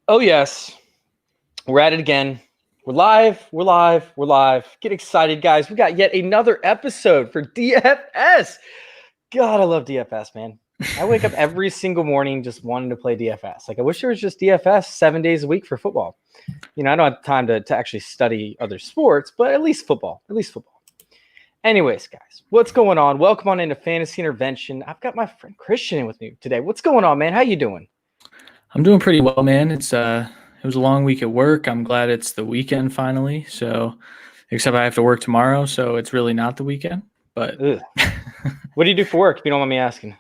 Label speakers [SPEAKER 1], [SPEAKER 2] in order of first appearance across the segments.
[SPEAKER 1] Oh, yes. We're at it again. We're live. Get excited, guys. We got yet another episode for DFS. God, I love DFS, man. I wake up every single morning just wanting to play DFS. Like, I wish there was just DFS 7 days a week for football. You know, I don't have time to actually study other sports, but at least football. Anyways, guys, what's going on? Welcome on into Fantasy Intervention. I've got my friend Christian in with me today. What's going on, man? How you doing?
[SPEAKER 2] I'm doing pretty well, man. It was a long week at work. I'm glad it's the weekend finally. So, except I have to work tomorrow, so it's really not the weekend. But
[SPEAKER 1] what do you do for work, if you don't mind me asking?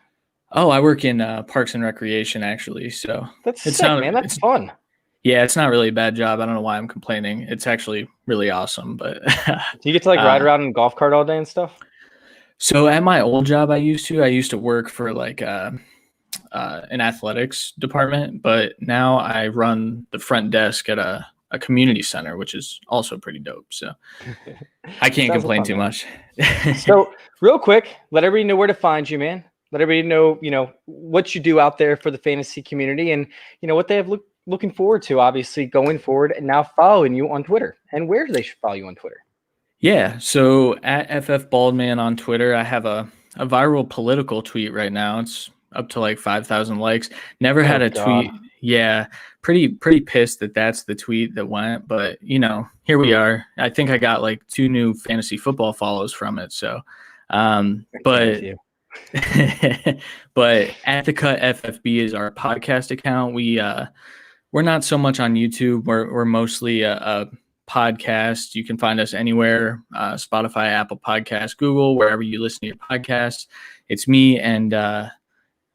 [SPEAKER 2] Oh, I work in Parks and Recreation, actually. So
[SPEAKER 1] that's sick, man. That's fun.
[SPEAKER 2] Yeah, it's not really a bad job. I don't know why I'm complaining. It's actually really awesome. But
[SPEAKER 1] do you get to ride around in a golf cart all day and stuff?
[SPEAKER 2] So at my old job, I used to work for an athletics department, but now I run the front desk at a community center, which is also pretty dope. So I can't complain too much.
[SPEAKER 1] So real quick, let everybody know where to find you, man. Let everybody know, what you do out there for the fantasy community and, what they have looking forward to, obviously, going forward and now following you on Twitter. And where do they follow you on Twitter?
[SPEAKER 2] Yeah, so at FF Baldman on Twitter, I have a viral political tweet right now. It's up to 5,000 likes. Never had a tweet. Yeah, pretty pissed that that's the tweet that went. But, here we are. I think I got 2 new fantasy football follows from it. So, but At the Cut FFB is our podcast account. We're not so much on YouTube. We're mostly a podcast. You can find us anywhere, Spotify, Apple Podcasts, Google, wherever you listen to your podcasts. It's me and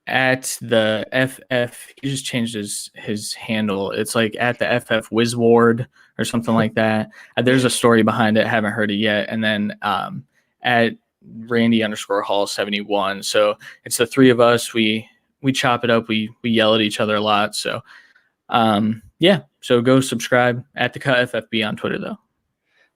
[SPEAKER 2] at the FF, he just changed his handle. It's at the FF Wizward or something like that. There's a story behind it. Haven't heard it yet. And then at Randy_Hall71. So it's the 3 of us. We chop it up. We yell at each other a lot. So yeah. So go subscribe at the Cut FFB on Twitter though.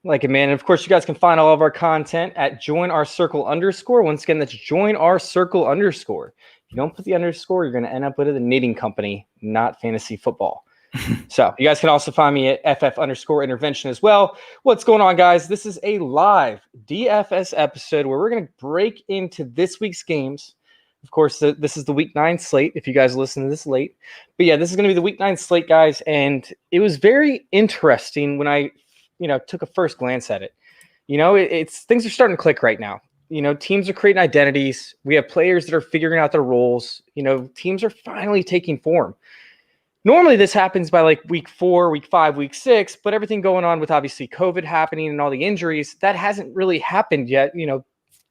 [SPEAKER 1] Like it, man. And of course, you guys can find all of our content at @joinourcircle_. Once again, that's @joinourcircle_. If you don't put the underscore, you're going to end up with a knitting company, not fantasy football. So you guys can also find me at FF_intervention as well. What's going on, guys? This is a live DFS episode where we're going to break into this week's games. Of course, this is the Week 9 slate, if you guys listen to this late. But yeah, this is going to be the Week 9 slate, guys. And it was very interesting when I, took a first glance at it. It's things are starting to click right now. Teams are creating identities. We have players that are figuring out their roles. Teams are finally taking form. Normally this happens by week 4, week 5, week 6, but everything going on with obviously COVID happening and all the injuries, that hasn't really happened yet,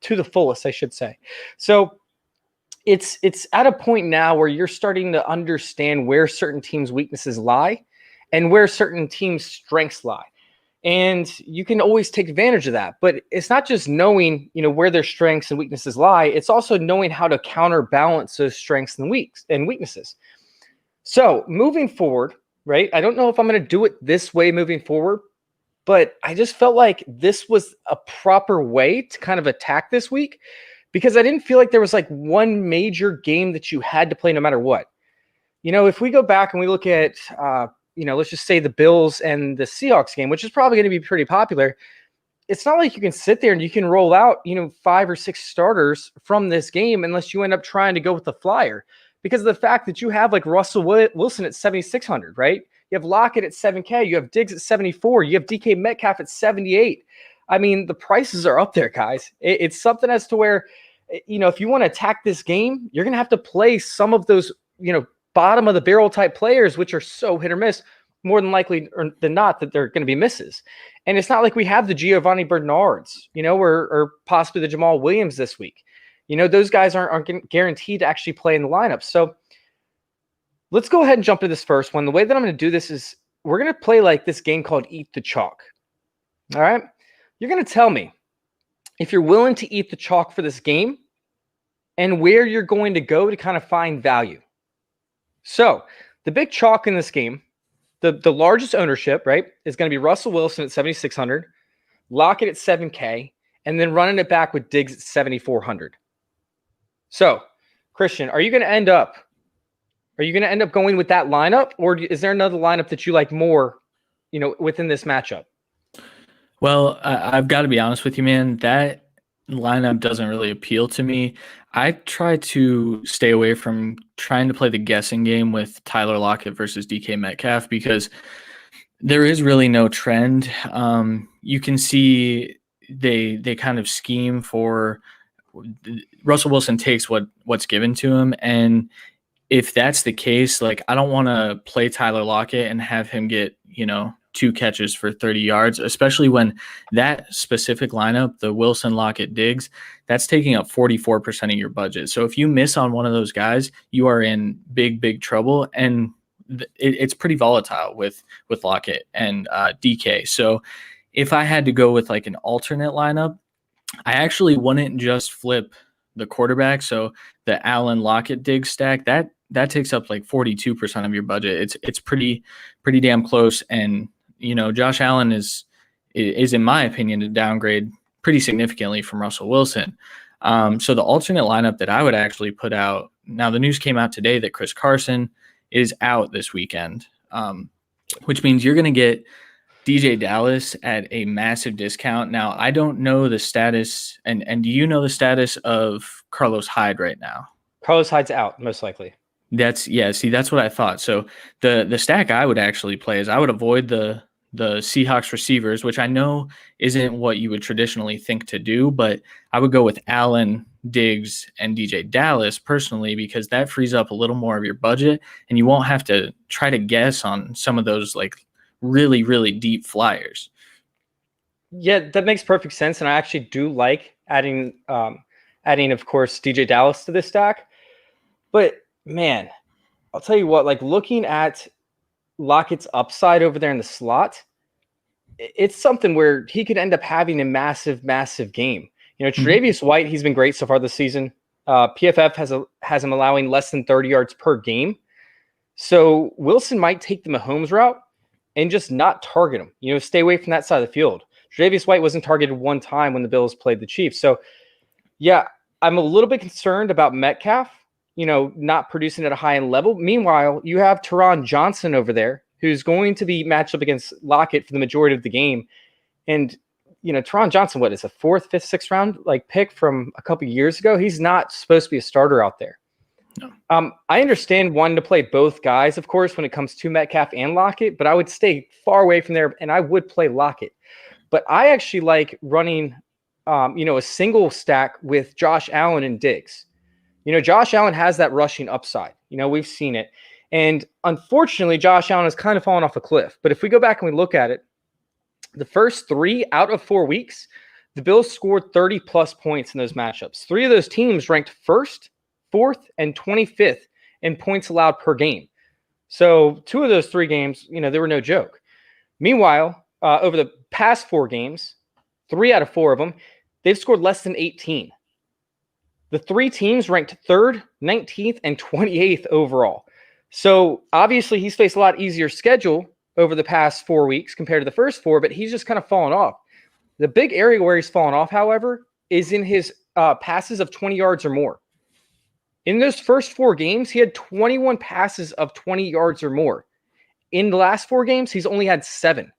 [SPEAKER 1] to the fullest, I should say. So it's at a point now where you're starting to understand where certain teams' weaknesses lie and where certain teams' strengths lie. And you can always take advantage of that. But it's not just knowing, where their strengths and weaknesses lie. It's also knowing how to counterbalance those strengths and weaknesses. So moving forward, right? I don't know if I'm going to do it this way moving forward, but I just felt like this was a proper way to kind of attack this week because I didn't feel like there was one major game that you had to play no matter what. If we go back and we look at, let's just say the Bills and the Seahawks game, which is probably going to be pretty popular. It's not like you can sit there and you can roll out, 5 or 6 starters from this game unless you end up trying to go with the flyer because of the fact that you have Russell Wilson at 7,600, right? You have Lockett at 7K. You have Diggs at 74. You have DK Metcalf at 78. I mean, the prices are up there, guys. It's something as to where, if you want to attack this game, you're going to have to play some of those, bottom of the barrel type players, which are so hit or miss, more than likely than not that they're going to be misses. And it's not like we have the Giovanni Bernards, or possibly the Jamal Williams this week. Those guys aren't guaranteed to actually play in the lineup. So let's go ahead and jump to this first one. The way that I'm going to do this is we're going to play this game called Eat the Chalk. All right. You're going to tell me if you're willing to eat the chalk for this game and where you're going to go to kind of find value. So the big chalk in this game, the largest ownership, right, is going to be Russell Wilson at 7,600, Lockett at 7K, and then running it back with Diggs at 7,400. So, Christian, are you going to end up going with that lineup, or is there another lineup that you like more, within this matchup?
[SPEAKER 2] Well, I've got to be honest with you, man. That lineup doesn't really appeal to me. I try to stay away from trying to play the guessing game with Tyler Lockett versus DK Metcalf because there is really no trend. You can see they kind of scheme for Russell Wilson takes what's given to him, and if that's the case, like I don't want to play Tyler Lockett and have him get 2 catches for 30 yards, especially when that specific lineup, the Wilson, Lockett, Diggs, that's taking up 44% of your budget. So if you miss on one of those guys, you are in big trouble, and it's pretty volatile with Lockett and DK. So if I had to go with like an alternate lineup, I actually wouldn't just flip the quarterback. So the Allen Lockett Diggs stack, that takes up like 42% of your budget. It's pretty damn close. And Josh Allen is in my opinion a downgrade pretty significantly from Russell Wilson. So the alternate lineup that I would actually put out, now the news came out today that Chris Carson is out this weekend, which means you're going to get DJ Dallas at a massive discount. Now, I don't know the status, and do you know the status of Carlos Hyde right now?
[SPEAKER 1] Carlos Hyde's out, most likely.
[SPEAKER 2] That's what I thought. So the stack I would actually play is I would avoid the Seahawks receivers, which I know isn't what you would traditionally think to do, but I would go with Allen, Diggs, and DJ Dallas personally, because that frees up a little more of your budget, and you won't have to try to guess on some of those like really deep flyers.
[SPEAKER 1] Yeah, that makes perfect sense, and I actually do like adding of course DJ Dallas to this stack. But man, I'll tell you what, like looking at Lockett's upside over there in the slot, it's something where he could end up having a massive game. Tre'Davious White, he's been great so far this season. PFF has him allowing less than 30 yards per game. So Wilson might take the Mahomes route and just not target him. Stay away from that side of the field. Tre'Davious White wasn't targeted one time when the Bills played the Chiefs. So, yeah, I'm a little bit concerned about Metcalf, not producing at a high-end level. Meanwhile, you have Teron Johnson over there, who's going to be matched up against Lockett for the majority of the game. And, Teron Johnson, what is a 4th, 5th, 6th round pick from a couple of years ago? He's not supposed to be a starter out there. No. I understand wanting to play both guys, of course, when it comes to Metcalf and Lockett, but I would stay far away from there, and I would play Lockett. But I actually like running, a single stack with Josh Allen and Diggs. Josh Allen has that rushing upside. We've seen it. And unfortunately, Josh Allen has kind of fallen off a cliff. But if we go back and we look at it, the first 3 out of 4 weeks, the Bills scored 30-plus points in those matchups. 3 of those teams ranked 1st, 4th, and 25th in points allowed per game. So 2 of those 3 games, they were no joke. Meanwhile, over the past 4 games, 3 out of 4 of them, they've scored less than 18. The 3 teams ranked 3rd, 19th, and 28th overall. So obviously he's faced a lot easier schedule over the past 4 weeks compared to the first 4, but he's just kind of fallen off. The big area where he's fallen off, however, is in his passes of 20 yards or more. In those first 4 games, he had 21 passes of 20 yards or more. In the last 4 games, he's only had 7.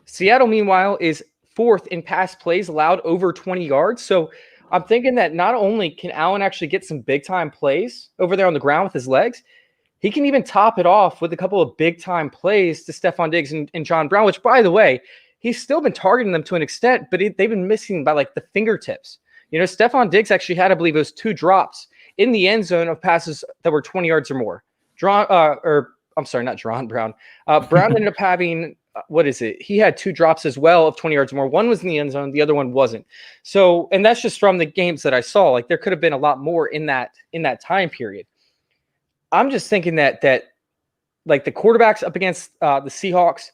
[SPEAKER 1] Seattle, meanwhile, is 4th in pass plays allowed over 20 yards. So I'm thinking that not only can Allen actually get some big-time plays over there on the ground with his legs, he can even top it off with a couple of big-time plays to Stephon Diggs and John Brown, which, by the way, he's still been targeting them to an extent, but they've been missing by the fingertips. Stephon Diggs actually had, I believe, those 2 drops in the end zone of passes that were 20 yards or more. Not John Brown. Brown ended up having, he had 2 drops as well of 20 yards or more. One was in the end zone. The other one wasn't. So, and that's just from the games that I saw. There could have been a lot more in that time period. I'm just thinking that the quarterbacks up against the Seahawks,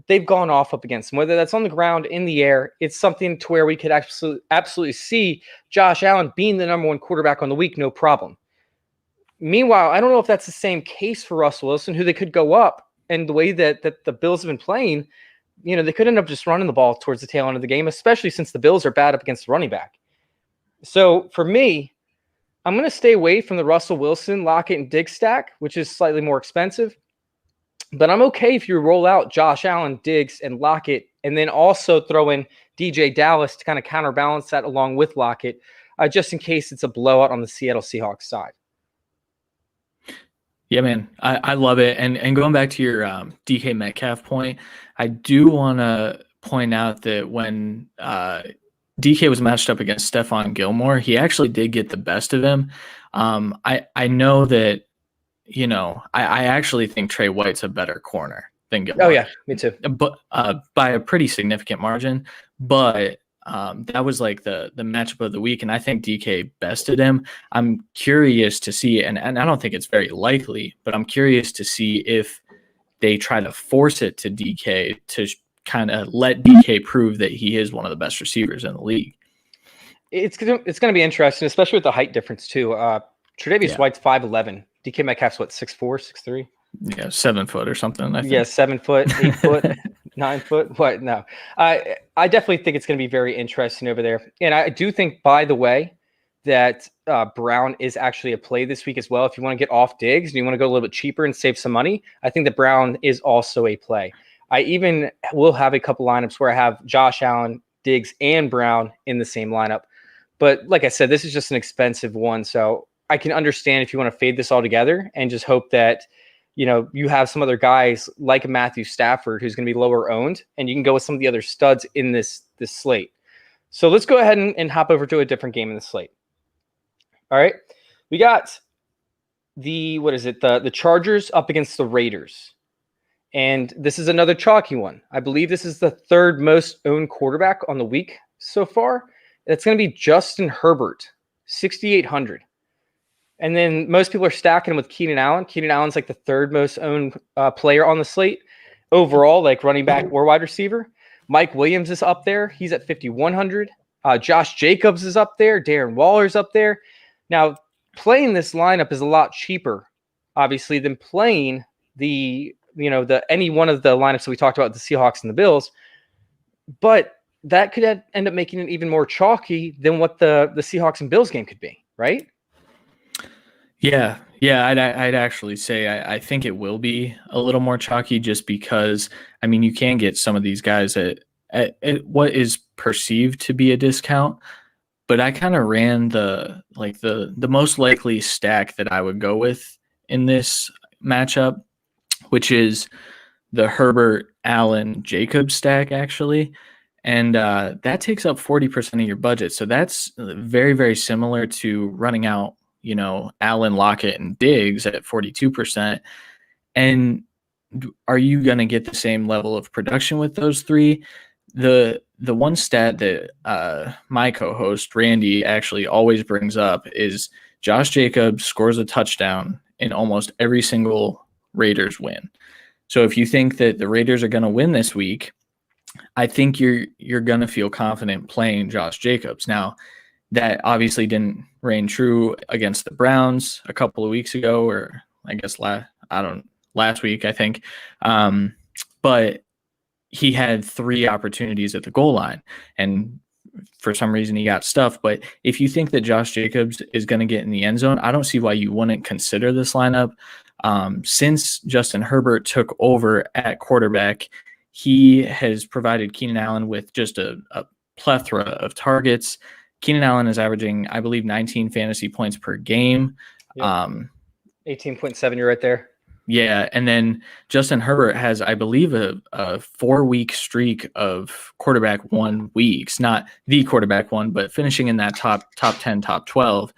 [SPEAKER 1] they've gone off up against them. Whether that's on the ground, in the air, it's something to where we could absolutely see Josh Allen being the number 1 quarterback on the week, no problem. Meanwhile, I don't know if that's the same case for Russell Wilson, who they could go up. And the way that the Bills have been playing, they could end up just running the ball towards the tail end of the game, especially since the Bills are bad up against the running back. So for me, I'm going to stay away from the Russell Wilson, Lockett, and Diggs stack, which is slightly more expensive. But I'm okay if you roll out Josh Allen, Diggs, and Lockett, and then also throw in DJ Dallas to kind of counterbalance that along with Lockett, just in case it's a blowout on the Seattle Seahawks side.
[SPEAKER 2] Yeah, man, I love it. And going back to your DK Metcalf point, I do want to point out that when DK was matched up against Stephon Gilmore, he actually did get the best of him. I know that, I actually think Trey White's a better corner than Gilmore.
[SPEAKER 1] Oh, yeah, me too.
[SPEAKER 2] But by a pretty significant margin. But that was like the matchup of the week, and I think DK bested him. I'm curious to see, and I don't think it's very likely, but I'm curious to see if they try to force it to DK to kind of let DK prove that he is one of the best receivers in the league.
[SPEAKER 1] It's gonna be interesting, especially with the height difference too. Tre'Davious White's 5'11". DK Metcalf's what, 6'4", 6'3"?
[SPEAKER 2] Yeah, 7 foot or something. I think.
[SPEAKER 1] Yeah, 7 foot, 8 foot, 9 foot. What? No, I definitely think it's going to be very interesting over there. And I do think, by the way, that Brown is actually a play this week as well. If you want to get off Diggs and you want to go a little bit cheaper and save some money, I think that Brown is also a play. I even will have a couple lineups where I have Josh Allen, Diggs, and Brown in the same lineup. But like I said, this is just an expensive one, so I can understand if you want to fade this all together and just hope that you have some other guys like Matthew Stafford who's going to be lower owned, and you can go with some of the other studs in this slate. So let's go ahead and hop over to a different game in the slate. All right. We got the Chargers up against the Raiders. And this is another chalky one. I believe this is the third most owned quarterback on the week so far. It's going to be Justin Herbert, 6,800. And then most people are stacking him with Keenan Allen. Keenan Allen's like the third most owned player on the slate overall, like running back or wide receiver. Mike Williams is up there. He's at 5,100. Josh Jacobs is up there. Darren Waller's up there. Now, playing this lineup is a lot cheaper, obviously, than playing the any one of the lineups that we talked about, the Seahawks and the Bills. But that could end up making it even more chalky than what the Seahawks and Bills game could be, right?
[SPEAKER 2] Yeah, I'd actually say I think it will be a little more chalky, just because you can get some of these guys at what is perceived to be a discount, but I kind of ran the most likely stack that I would go with in this matchup, which is the Herbert, Allen, Jacobs stack actually, and that takes up 40% of your budget. So that's very, very similar to running out Allen, Lockett, and Diggs at 42%. And are you going to get the same level of production with those three? The one stat that my co-host Randy actually always brings up is Josh Jacobs scores a touchdown in almost every single Raiders win. So if you think that the Raiders are going to win this week, I think you're going to feel confident playing Josh Jacobs. Now, that obviously didn't reign true against the Browns a couple of weeks ago, or I guess last week, I think. But he had 3 opportunities at the goal line, and for some reason he got stuffed. But if you think that Josh Jacobs is going to get in the end zone, I don't see why you wouldn't consider this lineup. Since Justin Herbert took over at quarterback, he has provided Keenan Allen with just a plethora of targets. Keenan Allen is averaging, I believe, 19 fantasy points per game.
[SPEAKER 1] Yep. 18.7, you're right there.
[SPEAKER 2] Yeah, and then Justin Herbert has, I believe, a 4-week streak of quarterback 1 weeks. Not the quarterback one, but finishing in that top 10, top 12,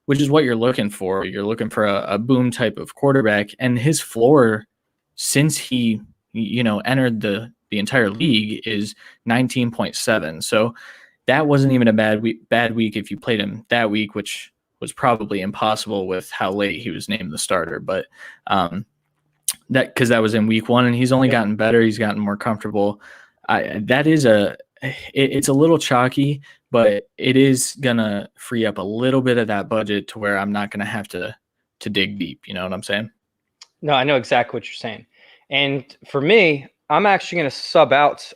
[SPEAKER 2] which is what you're looking for. You're looking for a boom type of quarterback. And his floor, since he entered the entire league, is 19.7. So that wasn't even a bad week if you played him that week, which was probably impossible with how late he was named the starter. But because that was in week 1, and he's only gotten better. He's gotten more comfortable. It's a little chalky, but it is gonna free up a little bit of that budget to where I'm not gonna have to dig deep. You know what I'm saying?
[SPEAKER 1] No, I know exactly what you're saying. And for me, I'm actually going to sub out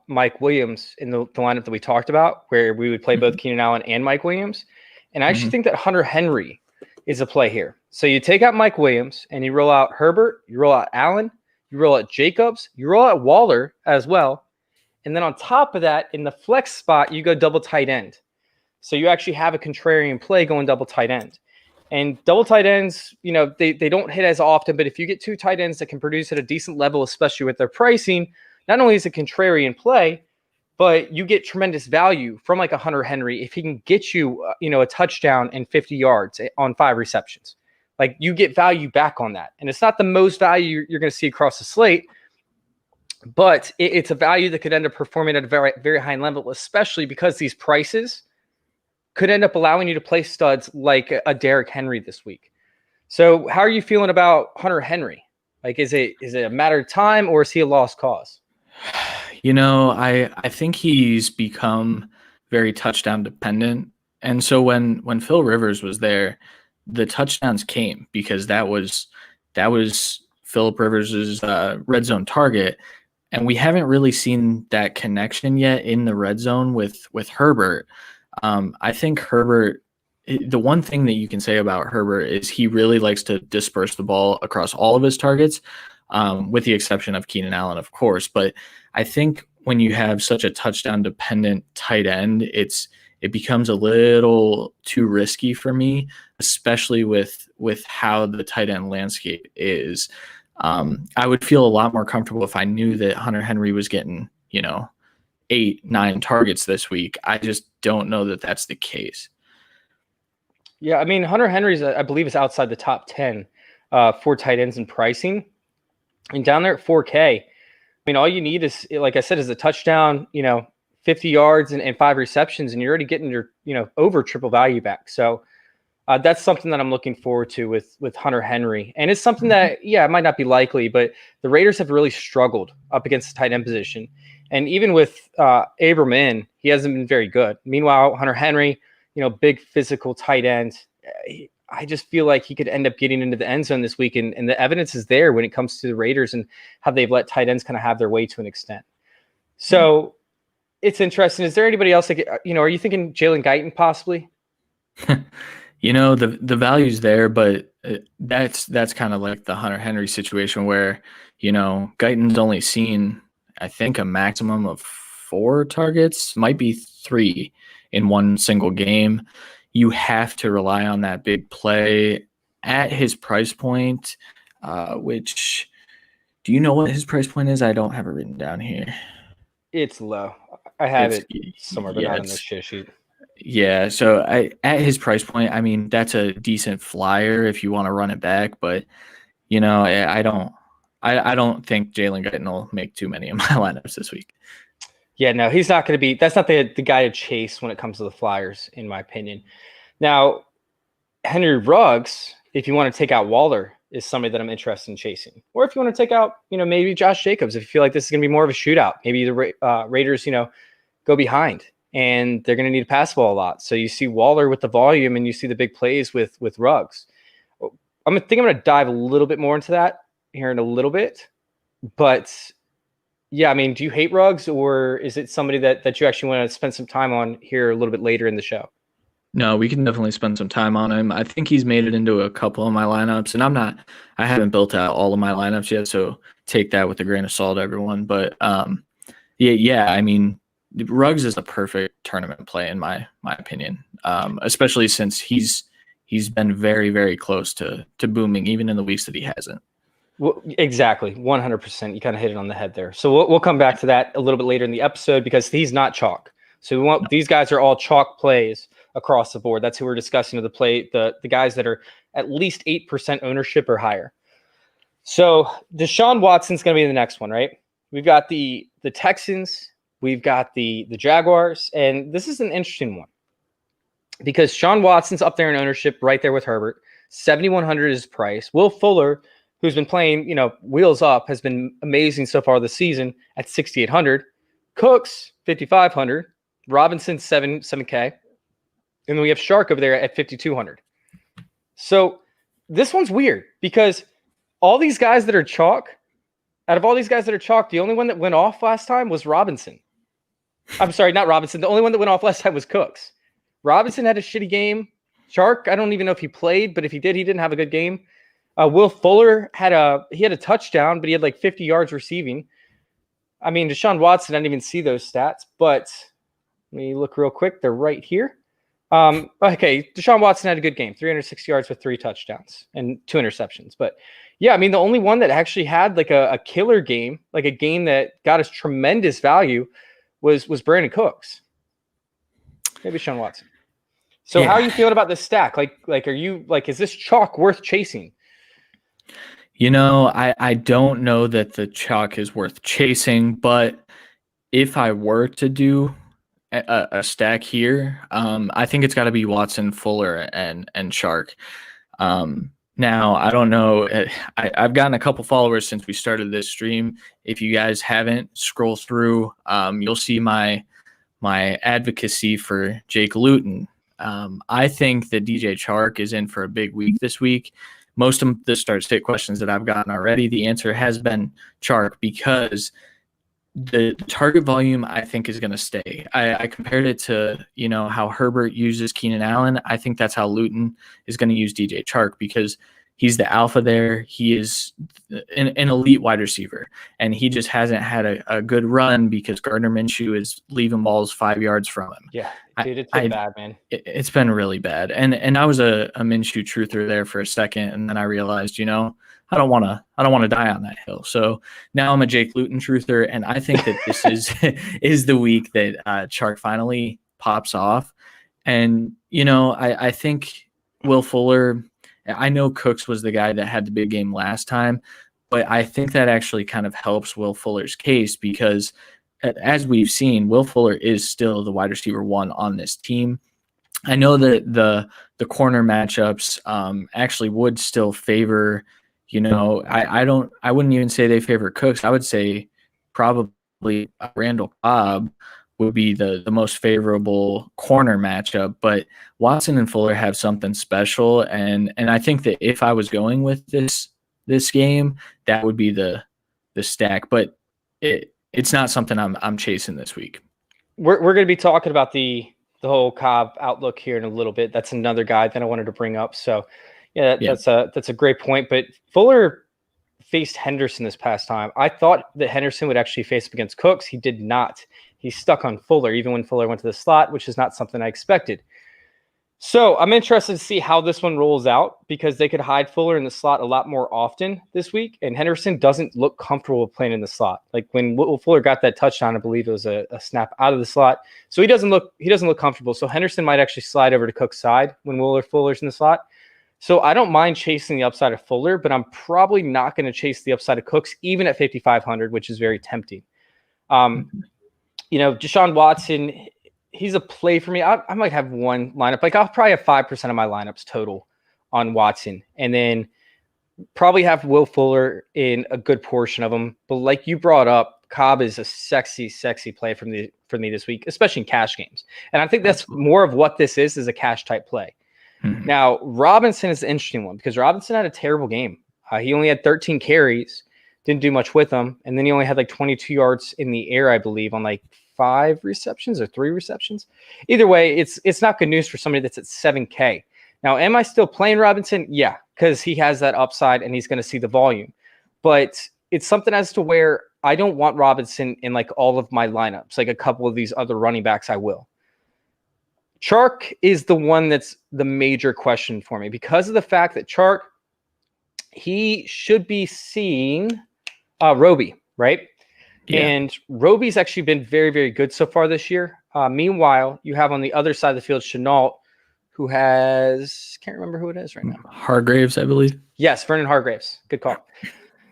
[SPEAKER 1] Mike Williams in the lineup that we talked about, where we would play both Keenan Allen and Mike Williams. And I actually think that Hunter Henry is a play here. So you take out Mike Williams and you roll out Herbert, you roll out Allen, you roll out Jacobs, you roll out Waller as well. And then on top of that, in the flex spot, you go double tight end. So you actually have a contrarian play going double tight end. And double tight ends, they don't hit as often, but if you get two tight ends that can produce at a decent level, especially with their pricing, not only is it contrarian play, but you get tremendous value from like a Hunter Henry if he can get you, a touchdown and 50 yards on 5 receptions. Like you get value back on that. And it's not the most value you're going to see across the slate, but it's a value that could end up performing at a very, very high level, especially because these prices could end up allowing you to play studs like a Derrick Henry this week. So how are you feeling about Hunter Henry? Like, is it a matter of time or is he a lost cause?
[SPEAKER 2] I think he's become very touchdown dependent. And so when Phil Rivers was there, the touchdowns came because that was Philip Rivers' red zone target. And we haven't really seen that connection yet in the red zone with Herbert. I think Herbert, the one thing that you can say about Herbert is he really likes to disperse the ball across all of his targets, with the exception of Keenan Allen, of course. But I think when you have such a touchdown dependent tight end, it becomes a little too risky for me, especially with how the tight end landscape is. I would feel a lot more comfortable if I knew that Hunter Henry was getting, 8-9 targets this week. I just don't know that that's the case.
[SPEAKER 1] Yeah, I mean, Hunter Henry's, I believe, is outside the top 10 for tight ends in pricing. And down there at 4K, I mean, all you need is, like I said, is a touchdown, 50 yards and 5 receptions, and you're already getting your, over triple value back. So that's something that I'm looking forward to with Hunter Henry. And it's something that, it might not be likely, but the Raiders have really struggled up against the tight end position. And even with Aberman, he hasn't been very good. Meanwhile, Hunter Henry, big physical tight end, I just feel like he could end up getting into the end zone this week. And the evidence is there when it comes to the Raiders and how they've let tight ends kind of have their way to an extent. So it's interesting. Is there anybody else? Are you thinking Jalen Guyton possibly?
[SPEAKER 2] The value's there, but that's kind of like the Hunter Henry situation where, Guyton's only seen, I think, a maximum of 4 targets, might be 3 in one single game. You have to rely on that big play at his price point, which, do you know what his price point is? I don't have it written down here.
[SPEAKER 1] It's low. I have it somewhere, but not on this shit sheet.
[SPEAKER 2] Yeah, so at his price point, I mean, that's a decent flyer if you want to run it back, but I don't think Jalen Guyton will make too many of my lineups this week.
[SPEAKER 1] Yeah, no, he's not going to be. That's not the guy to chase when it comes to the Flyers, in my opinion. Now, Henry Ruggs, if you want to take out Waller, is somebody that I'm interested in chasing. Or if you want to take out, maybe Josh Jacobs, if you feel like this is going to be more of a shootout, maybe the Raiders, go behind and they're going to need to pass the ball a lot. So you see Waller with the volume and you see the big plays with Ruggs. I'm going to dive a little bit more into that here in a little bit. But yeah, I mean, do you hate Ruggs, or is it somebody that you actually want to spend some time on here a little bit later in the show?
[SPEAKER 2] No, we can definitely spend some time on him. I think he's made it into a couple of my lineups, and I haven't built out all of my lineups yet, so take that with a grain of salt, everyone. But yeah, I mean, Ruggs is a perfect tournament play in my opinion, especially since he's been very, very close to booming, even in the weeks that he hasn't.
[SPEAKER 1] Well, exactly, 100%. You kind of hit it on the head there. So we'll come back to that a little bit later in the episode because he's not chalk. So these guys are all chalk plays across the board. That's who we're discussing, the guys that are at least 8% ownership or higher. So Deshaun Watson's going to be the next one, right? We've got the Texans, we've got the Jaguars, and this is an interesting one because Deshaun Watson's up there in ownership right there with Herbert. 7,100 is his price. Will Fuller, who's been playing, wheels up, has been amazing so far this season at 6,800. Cooks, 5,500. Robinson, 7K. And then we have Shark over there at 5,200. So this one's weird because all these guys that are chalk, Out of all these guys that are chalk, the only one that went off last time was Robinson. I'm sorry, not Robinson. The only one that went off last time was Cooks. Robinson had a shitty game. Chark, I don't even know if he played, but if he did, he didn't have a good game. Will Fuller had a touchdown, but he had like 50 yards receiving. I mean, Deshaun Watson, I didn't even see those stats, but let me look real quick. They're right here. Okay, Deshaun Watson had a good game, 360 yards with 3 touchdowns and 2 interceptions. But yeah, I mean, the only one that actually had like a killer game, like a game that got us tremendous value, was Brandon Cooks. Maybe Deshaun Watson. So how are you feeling about this stack? Like, are you like, is this chalk worth chasing?
[SPEAKER 2] You know, I don't know that the chalk is worth chasing, but if I were to do a stack here, I think it's got to be Watson, Fuller, and Chark. Now, I don't know. I've gotten a couple followers since we started this stream. If you guys haven't, scroll through. You'll see my advocacy for Jake Luton. I think that DJ Chark is in for a big week this week. Most of the start-sit questions that I've gotten already, the answer has been Chark because the target volume, I think, is going to stay. I compared it to, how Herbert uses Keenan Allen. I think that's how Luton is going to use DJ Chark because he's the alpha there. He is an elite wide receiver, and he just hasn't had a good run because Gardner Minshew is leaving balls 5 yards from him.
[SPEAKER 1] Yeah, dude, it's been bad, man.
[SPEAKER 2] It's been really bad. And I was a Minshew truther there for a second, and then I realized, I don't want to die on that hill. So now I'm a Jake Luton truther, and I think that this is the week that Chark finally pops off. And I think Will Fuller. I know Cooks was the guy that had the big game last time, but I think that actually kind of helps Will Fuller's case because, as we've seen, Will Fuller is still the wide receiver 1 on this team. I know that the corner matchups actually would still favor. I wouldn't even say they favor Cooks. I would say probably Randall Cobb would be the most favorable corner matchup, but Watson and Fuller have something special, and I think that if I was going with this game, that would be the stack. But it's not something I'm chasing this week.
[SPEAKER 1] We're going to be talking about the whole Cobb outlook here in a little bit. That's another guy that I wanted to bring up. So that's a great point. But Fuller faced Henderson this past time. I thought that Henderson would actually face up against Cooks. He did not. He stuck on Fuller, even when Fuller went to the slot, which is not something I expected. So I'm interested to see how this one rolls out because they could hide Fuller in the slot a lot more often this week. And Henderson doesn't look comfortable playing in the slot. Like when Will Fuller got that touchdown, I believe it was a snap out of the slot. So he doesn't look comfortable. So Henderson might actually slide over to Cook's side when Fuller's in the slot. So I don't mind chasing the upside of Fuller, but I'm probably not going to chase the upside of Cooks, even at 5,500, which is very tempting. Deshaun Watson, he's a play for me. I might have one lineup. Like I'll probably have 5% of my lineups total on Watson, and then probably have Will Fuller in a good portion of them. But like you brought up, Cobb is a sexy play for me this week, especially in cash games. And I think that's more of what this is a cash type play. Mm-hmm. Now, Robinson is the interesting one because Robinson had a terrible game. He only had 13 carries, didn't do much with them. And then he only had like 22 yards in the air, I believe, on like 5 receptions or 3 receptions. Either way, it's not good news for somebody that's at 7K. Now, am I still playing Robinson? Yeah, because he has that upside and he's going to see the volume. But it's something as to where I don't want Robinson in like all of my lineups. Like a couple of these other running backs, I will. Chark is the one that's the major question for me because of the fact that Chark, he should be seeing Roby, right? Yeah. And Roby's actually been very, very good so far this year. Meanwhile, you have on the other side of the field, Chenault, who has, can't remember who it is right now.
[SPEAKER 2] Hargraves, I believe.
[SPEAKER 1] Yes, Vernon Hargraves. Good call.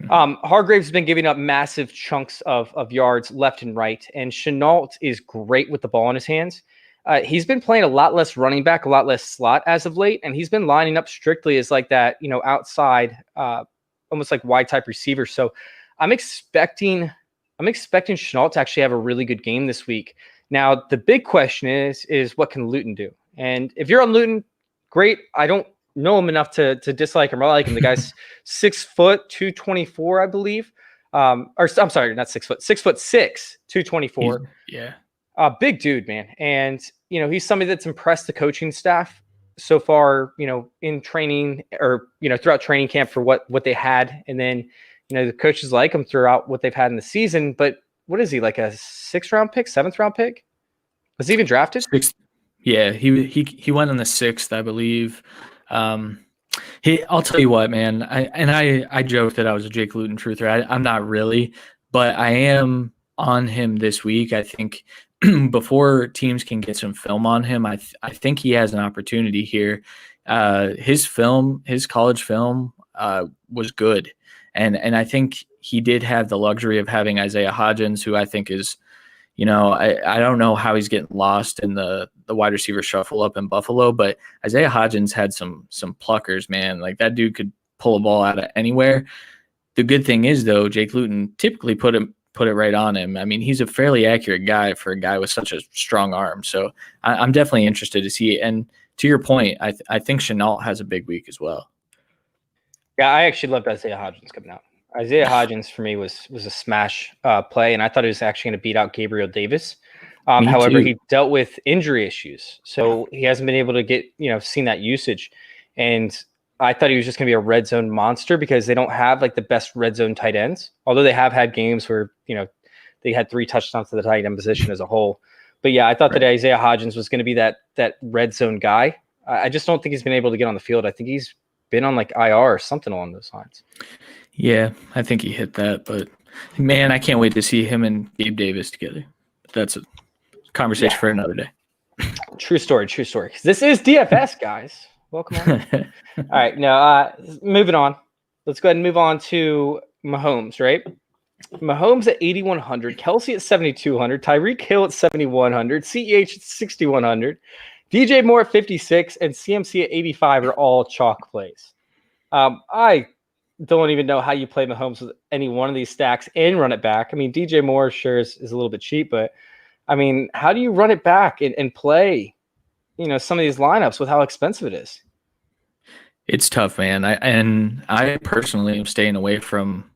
[SPEAKER 1] Hargraves has been giving up massive chunks of yards left and right, and Chenault is great with the ball in his hands. He's been playing a lot less running back, a lot less slot as of late, and he's been lining up strictly as like that, outside, almost like wide type receiver. So I'm expecting Chenault to actually have a really good game this week. Now, the big question is what can Luton do? And if you're on Luton, great. I don't know him enough to dislike him or like him. The guy's 6 foot, 224, I believe. Or I'm sorry, not 6 foot, 6'6", 224.
[SPEAKER 2] Yeah.
[SPEAKER 1] Big dude, man. And, he's somebody that's impressed the coaching staff so far, in training or, throughout training camp for what they had. And then, the coaches like him throughout what they've had in the season. But what is he, like a 6th-round pick, 7th-round pick? Was he even drafted?
[SPEAKER 2] Sixth. Yeah, he went in the 6th, I believe. I'll tell you what, man. I joked that I was a Jake Luton truther. I'm not really, but I am on him this week. I think before teams can get some film on him, I think he has an opportunity here. His college film was good, and I think he did have the luxury of having Isaiah Hodgins, who I think is, I don't know how he's getting lost in the wide receiver shuffle up in Buffalo, but Isaiah Hodgins had some pluckers, man. Like, that dude could pull a ball out of anywhere. The good thing is, though, Jake Luton typically put it right on him. I mean, he's a fairly accurate guy for a guy with such a strong arm. So I'm definitely interested to see it. And to your point, I think Chenault has a big week as well.
[SPEAKER 1] Yeah, I actually loved Isaiah Hodgins coming out. Isaiah Hodgins for me was a smash play, and I thought he was actually going to beat out Gabriel Davis. However, he dealt with injury issues, so he hasn't been able to get seen that usage. And I thought he was just going to be a red zone monster because they don't have like the best red zone tight ends. Although they have had games where they had 3 touchdowns to the tight end position as a whole. But yeah, I thought that Isaiah Hodgins was going to be that red zone guy. I just don't think he's been able to get on the field. I think he's been on like IR or something along those lines.
[SPEAKER 2] Yeah, I think he hit that, but man, I can't wait to see him and Gabe Davis together. That's a conversation for another day.
[SPEAKER 1] True story. This is DFS, guys. Welcome on. All right, now moving on. Let's go ahead and move on to Mahomes, right? Mahomes at 8,100, Kelsey at 7,200, Tyreek Hill at 7,100, CEH at 6,100, DJ Moore at 56, and CMC at 85 are all chalk plays. I don't even know how you play Mahomes with any one of these stacks and run it back. I mean, DJ Moore sure is a little bit cheap, but I mean, how do you run it back and play, some of these lineups with how expensive it is?
[SPEAKER 2] It's tough, man. I personally am staying away from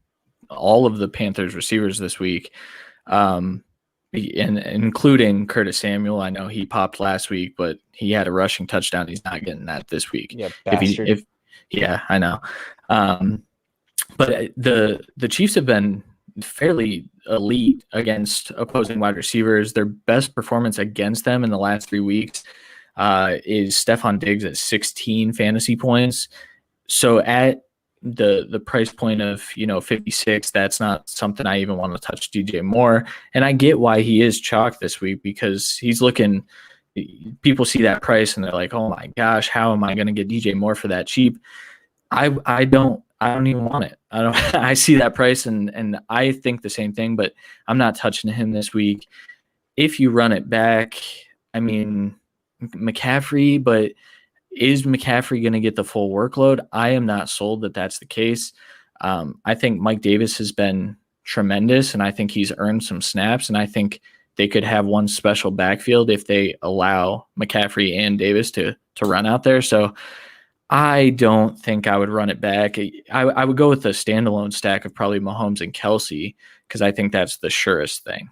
[SPEAKER 2] all of the Panthers receivers this week, and including Curtis Samuel. I know he popped last week, but he had a rushing touchdown. He's not getting that this week.
[SPEAKER 1] Yeah, bastard.
[SPEAKER 2] Yeah, I know. But the Chiefs have been fairly elite against opposing wide receivers. Their best performance against them in the last 3 weeks is Stephon Diggs at 16 fantasy points. So at the price point of 56, that's not something I even want to touch DJ Moore. And I get why he is chalk this week, because he's looking. People see that price and they're like, oh my gosh, how am I going to get DJ Moore for that cheap? I don't even want it. I see that price and I think the same thing, but I'm not touching him this week. If you run it back, I mean, McCaffrey, but is McCaffrey going to get the full workload? I am not sold that that's the case. I think Mike Davis has been tremendous, and I think he's earned some snaps, and I think they could have one special backfield if they allow McCaffrey and Davis to run out there. So I don't think I would run it back. I would go with a standalone stack of probably Mahomes and Kelsey, because I think that's the surest thing.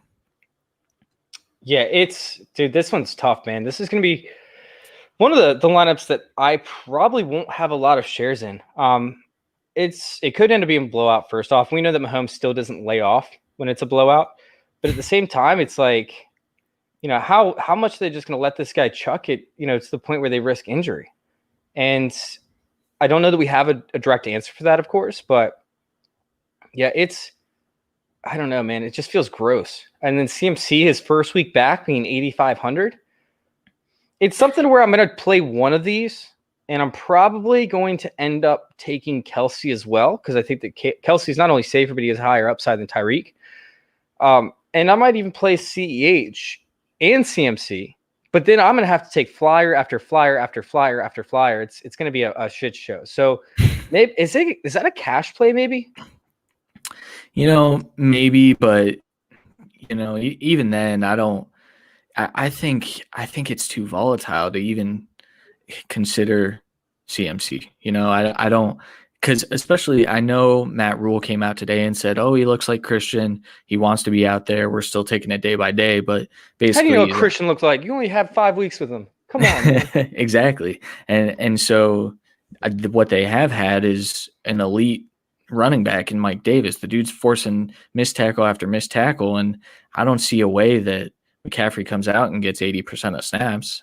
[SPEAKER 1] Yeah, dude, this one's tough, man. This is going to be one of the lineups that I probably won't have a lot of shares in. It could end up being a blowout. First off, we know that Mahomes still doesn't lay off when it's a blowout, but at the same time, it's like, how much are they just going to let this guy chuck it, to the point where they risk injury? And I don't know that we have a direct answer for that, of course, but yeah, I don't know, man. It just feels gross. And then CMC, his first week back being 8,500. It's something where I'm going to play one of these, and I'm probably going to end up taking Kelsey as well, because I think that Kelsey's not only safer, but he has higher upside than Tyreek. And I might even play CEH and CMC, but then I'm going to have to take flyer after flyer after flyer after flyer. It's going to be a shit show. So maybe is that a cash play maybe?
[SPEAKER 2] Maybe, but even then, I think it's too volatile to even consider CMC. I don't. Because especially, I know Matt Rule came out today and said, "Oh, he looks like Christian. He wants to be out there. We're still taking it day by day." But
[SPEAKER 1] How do you know what
[SPEAKER 2] basically,
[SPEAKER 1] Christian looks like? You only have 5 weeks with him. Come on, man.
[SPEAKER 2] exactly. And so what they have had is an elite running back in Mike Davis. The dude's forcing missed tackle after missed tackle, and I don't see a way that McCaffrey comes out and gets 80% of snaps.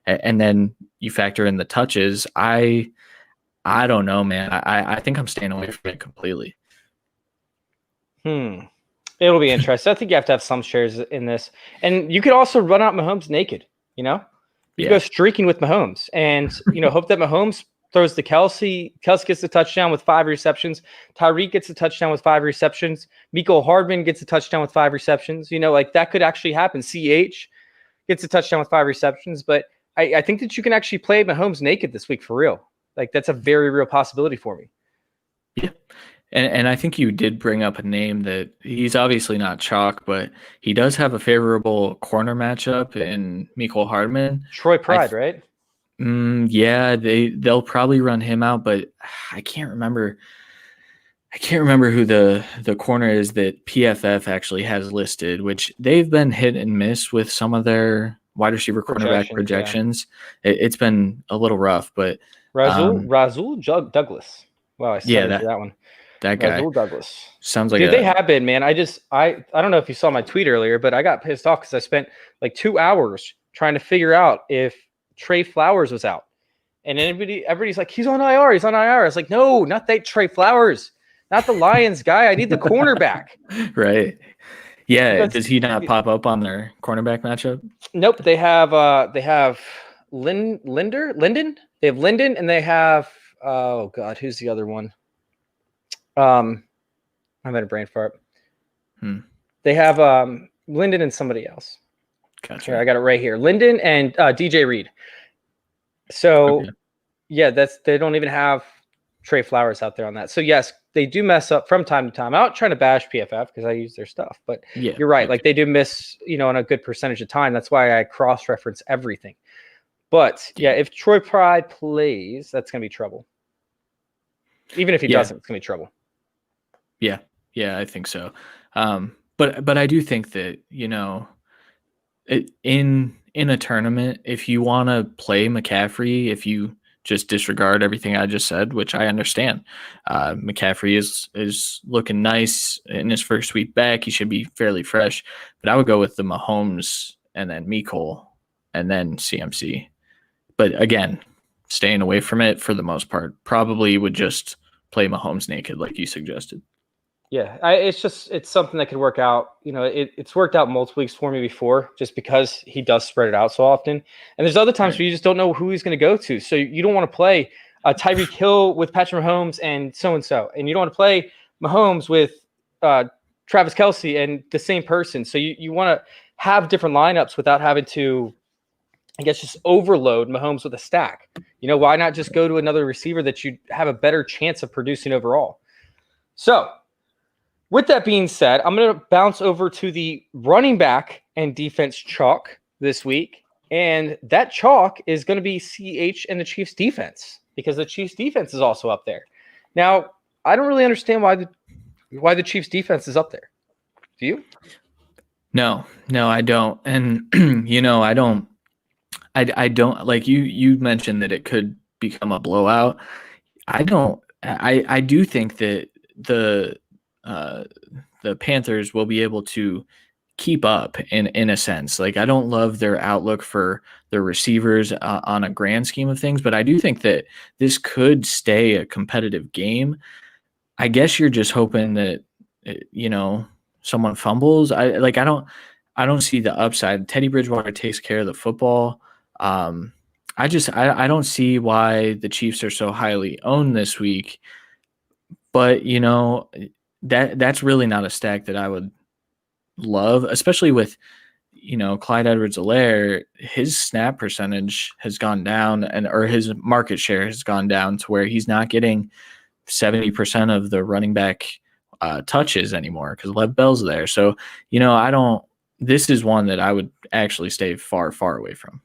[SPEAKER 2] And then you factor in the touches. I don't know, man. I think I'm staying away from it completely.
[SPEAKER 1] It'll be interesting. I think you have to have some shares in this. And you could also run out Mahomes naked, you know? You go streaking with Mahomes and, hope that Mahomes throws to Kelsey. Kelsey gets a touchdown with 5 receptions. Tyreek gets a touchdown with 5 receptions. Mecole Hardman gets a touchdown with 5 receptions. That could actually happen. CH gets a touchdown with 5 receptions. But I think that you can actually play Mahomes naked this week for real. That's a very real possibility for me.
[SPEAKER 2] Yeah. And I think you did bring up a name that he's obviously not chalk, but he does have a favorable corner matchup in Mecole Hardman.
[SPEAKER 1] Troy Pride, right?
[SPEAKER 2] Yeah, they'll probably run him out, but I can't remember who the corner is that PFF actually has listed, which they've been hit and miss with some of their wide receiver cornerback projections. Yeah. It's been a little rough, but
[SPEAKER 1] Rasul Douglas. Wow, I started that one.
[SPEAKER 2] That guy.
[SPEAKER 1] Rasul Douglas.
[SPEAKER 2] Sounds like
[SPEAKER 1] they have been, man. I don't know if you saw my tweet earlier, but I got pissed off because I spent like 2 hours trying to figure out if Trey Flowers was out. And everybody's like, he's on IR. He's on IR. I was like, no, not that Trey Flowers. Not the Lions guy. I need the cornerback.
[SPEAKER 2] Right. Yeah. Does he not pop up on their cornerback matchup?
[SPEAKER 1] Nope. They have Linden. They have Linden, and they have oh god, who's the other one? I'm at a brain fart. They have Linden and somebody else.
[SPEAKER 2] Gotcha.
[SPEAKER 1] Here, I got it right here. Linden and DJ Reed. So yeah, they don't even have Trey Flowers out there on that. So yes, they do mess up from time to time. I'm not trying to bash PFF because I use their stuff, but you're right. Like they do miss, on a good percentage of time. That's why I cross-reference everything. But yeah, if Troy Pride plays, that's going to be trouble. Even if he doesn't, it's going to be trouble.
[SPEAKER 2] Yeah. Yeah, I think so. But I do think that, in a tournament, if you want to play McCaffrey, if you just disregard everything I just said, which I understand, McCaffrey is looking nice in his first week back. He should be fairly fresh, but I would go with the Mahomes and then Mecole and then CMC. But again, staying away from it for the most part. Probably would just play Mahomes naked like you suggested.
[SPEAKER 1] Yeah, it's something that could work out. It's worked out multiple weeks for me before just because he does spread it out so often. And there's other times where you just don't know who he's going to go to. So you don't want to play Tyreek Hill with Patrick Mahomes and so. And you don't want to play Mahomes with Travis Kelce and the same person. So you want to have different lineups without having to, I guess, just overload Mahomes with a stack. Why not just go to another receiver that you have a better chance of producing overall? So with that being said, I'm going to bounce over to the running back and defense chalk this week. And that chalk is going to be CH and the Chiefs defense because the Chiefs defense is also up there. Now, I don't really understand why the Chiefs defense is up there. Do you?
[SPEAKER 2] No, I don't. And, I don't like you mentioned that it could become a blowout. I do think that the Panthers will be able to keep up in a sense. Like I don't love their outlook for their receivers on a grand scheme of things, but I do think that this could stay a competitive game. I guess you're just hoping that someone fumbles. I don't see the upside. Teddy Bridgewater takes care of the football. I don't see why the Chiefs are so highly owned this week. But that's really not a stack that I would love, especially with Clyde Edwards-Helaire. His snap percentage has gone down, or his market share has gone down to where he's not getting 70% of the running back touches anymore because Lev Bell's there. So this is one that I would actually stay far away from.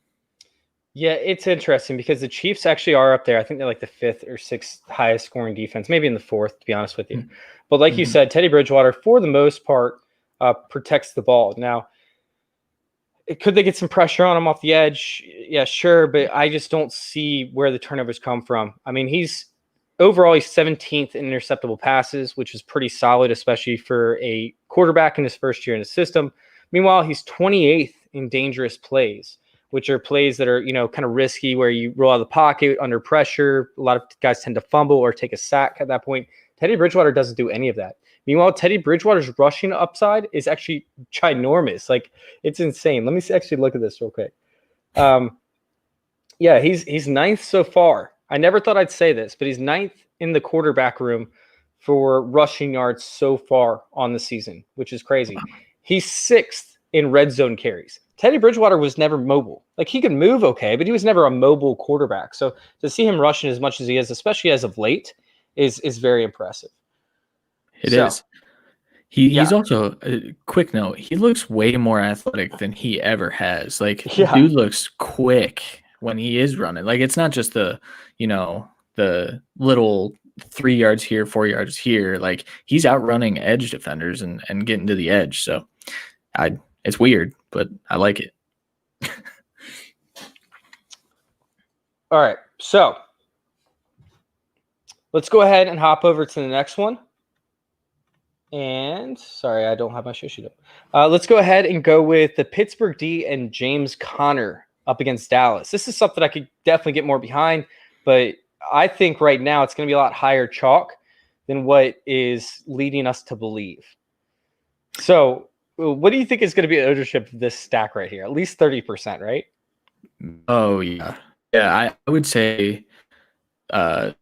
[SPEAKER 1] Yeah, it's interesting because the Chiefs actually are up there. I think they're like the 5th or 6th highest scoring defense, maybe in the 4th, to be honest with you. But like you
[SPEAKER 2] Mm-hmm.
[SPEAKER 1] said, Teddy Bridgewater, for the most part, protects the ball. Now, could they get some pressure on him off the edge? Yeah, sure, but I just don't see where the turnovers come from. I mean, he's 17th in interceptable passes, which is pretty solid, especially for a quarterback in his first year in the system. Meanwhile, he's 28th in dangerous plays, which are plays that are, kind of risky where you roll out of the pocket under pressure. A lot of guys tend to fumble or take a sack at that point. Teddy Bridgewater doesn't do any of that. Meanwhile, Teddy Bridgewater's rushing upside is actually ginormous. Like, it's insane. Let me actually look at this real quick. Yeah, he's ninth so far. I never thought I'd say this, but he's ninth in the quarterback room for rushing yards so far on the season, which is crazy. He's 6th in red zone carries. Teddy Bridgewater was never mobile. Like, he could move okay, but he was never a mobile quarterback. So to see him rushing as much as he is, especially as of late, is very impressive.
[SPEAKER 2] It is. He's
[SPEAKER 1] Yeah.
[SPEAKER 2] also a quick note. He looks way more athletic than he ever has. Like,
[SPEAKER 1] Yeah.
[SPEAKER 2] dude looks quick when he is running. Like, it's not just the little 3 yards here, 4 yards here. Like, he's outrunning edge defenders and getting to the edge. So it's weird, but I like it.
[SPEAKER 1] All right. So let's go ahead and hop over to the next one. And sorry, I don't have my show sheet up. Let's go ahead and go with the Pittsburgh D and James Conner up against Dallas. This is something I could definitely get more behind, but I think right now it's going to be a lot higher chalk than what is leading us to believe. So what do you think is going to be the ownership of this stack right here? At least 30%, right?
[SPEAKER 2] Oh, yeah. Yeah, I would say the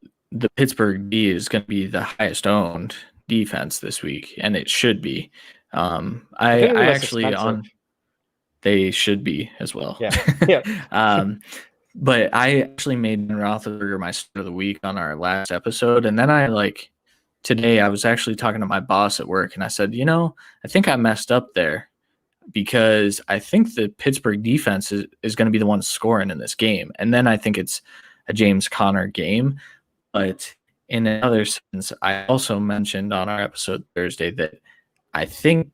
[SPEAKER 2] Pittsburgh D is going to be the highest owned defense this week, and it should be. I actually expensive. They should be as well.
[SPEAKER 1] Yeah.
[SPEAKER 2] But I actually made Ben Roethlisberger my start of the week on our last episode, and then today I was actually talking to my boss at work, and I said, I think I messed up there because I think the Pittsburgh defense is going to be the one scoring in this game, and then I think it's a James Conner game. But in another sense, I also mentioned on our episode Thursday that I think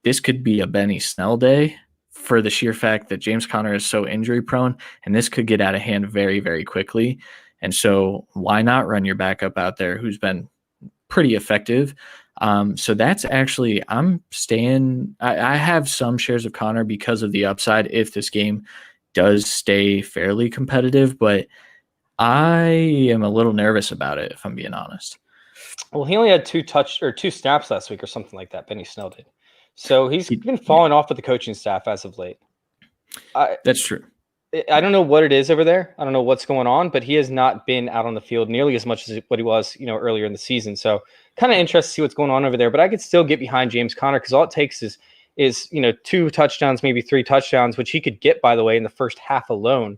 [SPEAKER 2] this could be a Benny Snell day for the sheer fact that James Conner is so injury prone, and this could get out of hand very, very quickly. And so why not run your backup out there who's been pretty effective? So that's actually, I'm staying. I have some shares of Conner because of the upside if this game does stay fairly competitive, but I am a little nervous about it, if I'm being honest.
[SPEAKER 1] Well, he only had 2 snaps last week or something like that. Benny Snell did. So he's been falling off with the coaching staff as of late.
[SPEAKER 2] That's true.
[SPEAKER 1] I don't know what it is over there. I don't know what's going on, but he has not been out on the field nearly as much as what he was, earlier in the season. So kind of interested to see what's going on over there. But I could still get behind James Conner because all it takes is 2 touchdowns, maybe 3 touchdowns, which he could get, by the way, in the first half alone.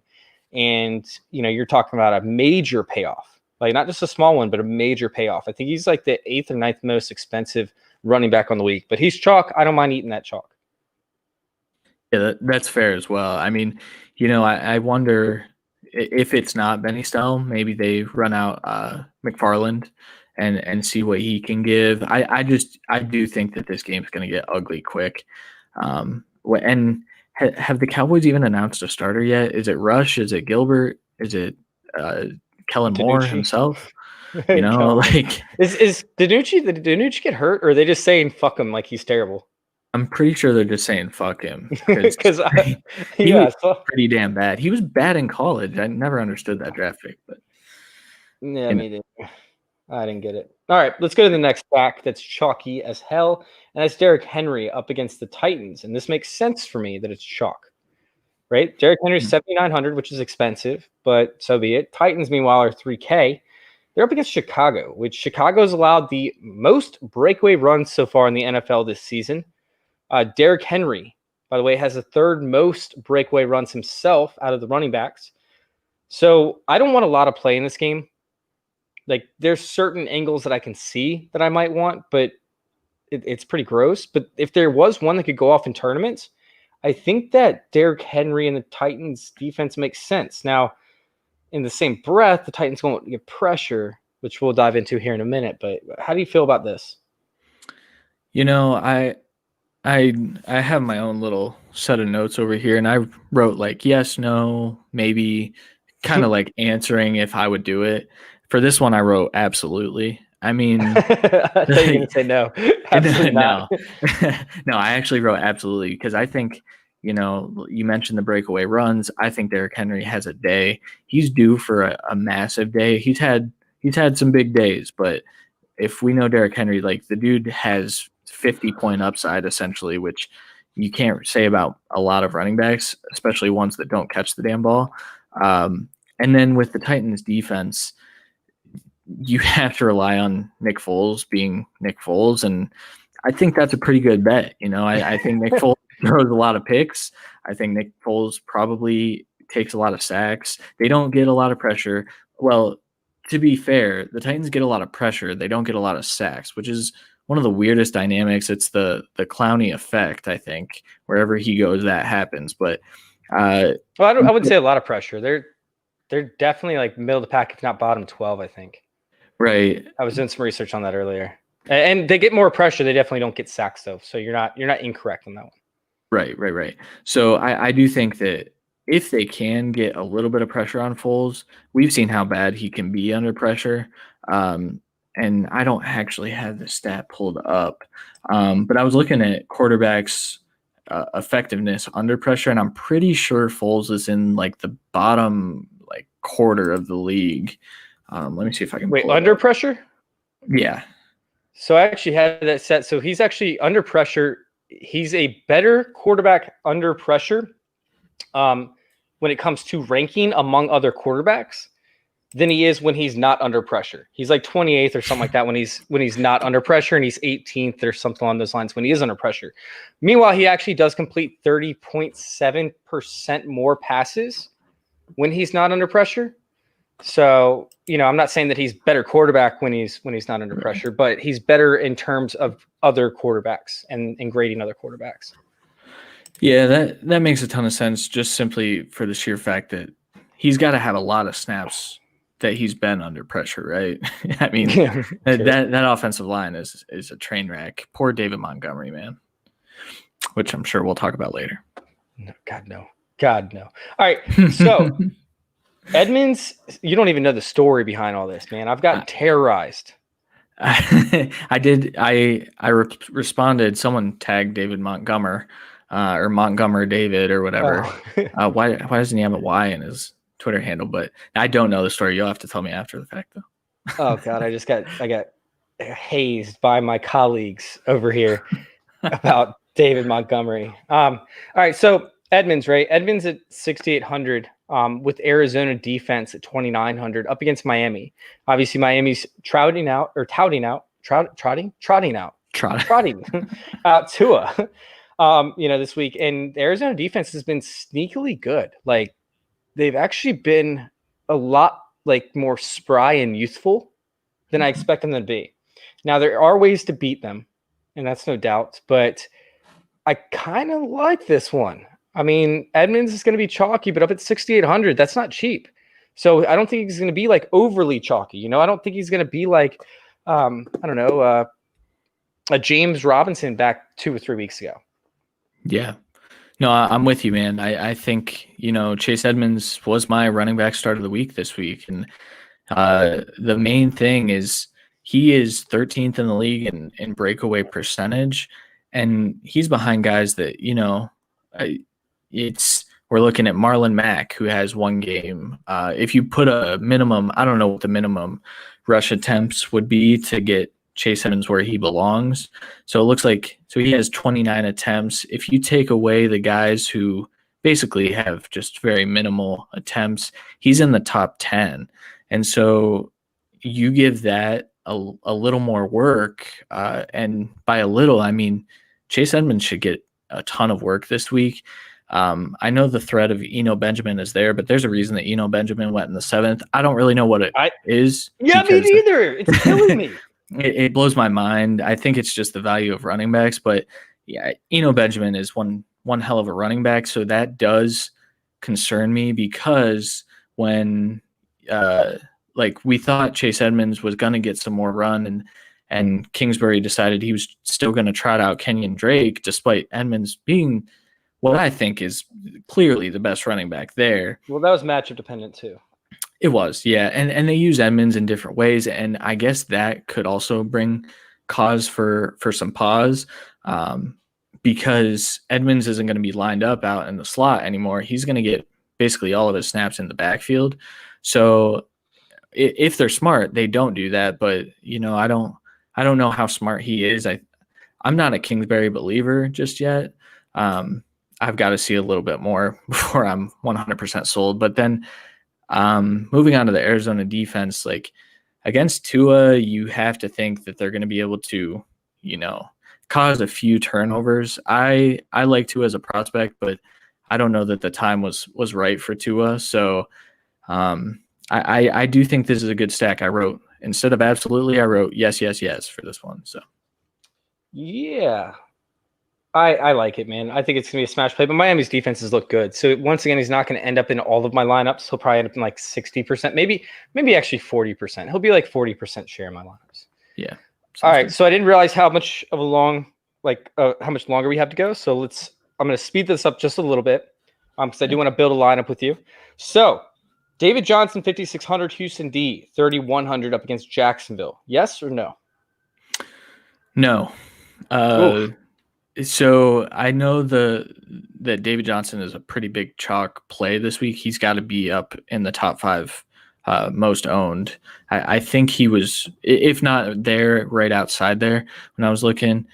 [SPEAKER 1] And, you're talking about a major payoff, like not just a small one, but a major payoff. I think he's like the 8th or 9th most expensive running back on the week, but he's chalk. I don't mind eating that chalk.
[SPEAKER 2] Yeah, that's fair as well. I mean, I wonder if it's not Benny Snell, maybe they run out McFarland and see what he can give. I do think that this game is going to get ugly quick. And have the Cowboys even announced a starter yet? Is it Rush? Is it Gilbert? Is it Kellen Moore himself? Is
[SPEAKER 1] did Danucci get hurt, or are they just saying fuck him like he's terrible?
[SPEAKER 2] I'm pretty sure they're just saying fuck him because he was pretty damn bad. He was bad in college. I never understood that draft pick, but
[SPEAKER 1] yeah, me neither. I didn't get it. All right, let's go to the next stack that's chalky as hell, and that's Derrick Henry up against the Titans. And this makes sense for me that it's chalk, right? Derrick Henry's 7,900, which is expensive, but so be it. Titans, meanwhile, are 3K. They're up against Chicago, which Chicago's allowed the most breakaway runs so far in the NFL this season. Derrick Henry, by the way, has the 3rd most breakaway runs himself out of the running backs. So I don't want a lot of play in this game. Like, there's certain angles that I can see that I might want, but it's pretty gross. But if there was one that could go off in tournaments, I think that Derrick Henry and the Titans defense makes sense. Now, in the same breath, the Titans won't get pressure, which we'll dive into here in a minute. But how do you feel about this?
[SPEAKER 2] I have my own little set of notes over here, and I wrote like yes, no, maybe, kind of like answering if I would do it. For this one, I wrote absolutely. I mean,
[SPEAKER 1] I thought you were going to say no. Absolutely not.
[SPEAKER 2] No, I actually wrote absolutely because I think, you mentioned the breakaway runs. I think Derrick Henry has a day. He's due for a massive day. He's had some big days, but if we know Derrick Henry, like the dude has 50-point upside essentially, which you can't say about a lot of running backs, especially ones that don't catch the damn ball. And then with the Titans defense, you have to rely on Nick Foles being Nick Foles. And I think that's a pretty good bet. I think Nick Foles throws a lot of picks. I think Nick Foles probably takes a lot of sacks. They don't get a lot of pressure. Well, to be fair, the Titans get a lot of pressure. They don't get a lot of sacks, which is one of the weirdest dynamics. It's the Clowney effect, I think. Wherever he goes, that happens. But
[SPEAKER 1] I wouldn't say a lot of pressure. They're definitely like middle of the pack, if not bottom 12, I think.
[SPEAKER 2] Right.
[SPEAKER 1] I was doing some research on that earlier. And they get more pressure. They definitely don't get sacks, though. So you're not incorrect on that one.
[SPEAKER 2] Right. So I do think that if they can get a little bit of pressure on Foles, we've seen how bad he can be under pressure. And I don't actually have the stat pulled up. But I was looking at quarterbacks' effectiveness under pressure, and I'm pretty sure Foles is in like the bottom like quarter of the league. Let me see if I can
[SPEAKER 1] wait under pressure.
[SPEAKER 2] Yeah.
[SPEAKER 1] So I actually had that set. So he's actually under pressure. He's a better quarterback under pressure when it comes to ranking among other quarterbacks than he is when he's not under pressure. He's like 28th or something like that when he's not under pressure, and he's 18th or something along those lines when he is under pressure. Meanwhile, he actually does complete 30.7% more passes when he's not under pressure. So, I'm not saying that he's better quarterback when he's not under pressure, but he's better in terms of other quarterbacks and grading other quarterbacks.
[SPEAKER 2] Yeah, that makes a ton of sense, just simply for the sheer fact that he's got to have a lot of snaps that he's been under pressure, right? I mean, that offensive line is a train wreck. Poor David Montgomery, man, which I'm sure we'll talk about later.
[SPEAKER 1] No, God, no. All right, so Edmonds, you don't even know the story behind all this, man. I've gotten terrorized.
[SPEAKER 2] I did. I responded. Someone tagged David Montgomery or Montgomery David or whatever.
[SPEAKER 1] Oh.
[SPEAKER 2] Why doesn't he have a Y in his Twitter handle? But I don't know the story. You'll have to tell me after the fact, though.
[SPEAKER 1] Oh God, I got hazed by my colleagues over here about David Montgomery. All right, so Edmonds, right? Edmonds at 6,800. With Arizona defense at 2,900 up against Miami. Obviously, Miami's touting out Tua, this week. And the Arizona defense has been sneakily good. Like, they've actually been a lot like more spry and youthful than I expect them to be. Now, there are ways to beat them, and that's no doubt, but I kind of like this one. I mean, Edmonds is going to be chalky, but up at 6,800, that's not cheap. So I don't think he's going to be like overly chalky. I don't think he's going to be like, a James Robinson back 2 or 3 weeks ago.
[SPEAKER 2] Yeah. No, I'm with you, man. I think, Chase Edmonds was my running back start of the week this week. And the main thing is he is 13th in the league in breakaway percentage. And he's behind guys that, we're looking at Marlon Mack, who has one game. If you put a minimum, I don't know what the minimum rush attempts would be to get Chase Edmonds where he belongs. So it looks like he has 29 attempts. If you take away the guys who basically have just very minimal attempts, he's in the top 10. And so you give that a little more work. And by a little, I mean Chase Edmonds should get a ton of work this week. I know the threat of Eno Benjamin is there, but there's a reason that Eno Benjamin went in the 7th. I don't really know what it is.
[SPEAKER 1] Yeah, me neither. It's killing me.
[SPEAKER 2] It blows my mind. I think it's just the value of running backs, but yeah, Eno Benjamin is one one hell of a running back. So that does concern me because when we thought Chase Edmonds was going to get some more run and Kingsbury decided he was still going to trot out Kenyon Drake, despite Edmonds being what I think is clearly the best running back there.
[SPEAKER 1] Well, that was matchup dependent too.
[SPEAKER 2] It was, yeah. And they use Edmonds in different ways. And I guess that could also bring cause for some pause because Edmonds isn't going to be lined up out in the slot anymore. He's going to get basically all of his snaps in the backfield. So if they're smart, they don't do that. But, I don't know how smart he is. I'm not a Kingsbury believer just yet. I've got to see a little bit more before I'm 100% sold. But then moving on to the Arizona defense, like against Tua, you have to think that they're going to be able to, cause a few turnovers. I like Tua as a prospect, but I don't know that the time was right for Tua. So I do think this is a good stack. I wrote, instead of absolutely, I wrote yes, yes, yes for this one. So
[SPEAKER 1] yeah. I like it, man. I think it's going to be a smash play, but Miami's defenses look good. So once again, he's not going to end up in all of my lineups. He'll probably end up in like 60%, maybe actually 40%. He'll be like 40% share in my lineups.
[SPEAKER 2] Yeah.
[SPEAKER 1] All right. So I didn't realize how much of how much longer we have to go. So I'm going to speed this up just a little bit because I do want to build a lineup with you. So David Johnson, 5,600, Houston D, 3,100 up against Jacksonville. Yes or no?
[SPEAKER 2] No. So I know that David Johnson is a pretty big chalk play this week. He's got to be up in the top 5 most owned. I think he was, if not there, right outside there when I was looking.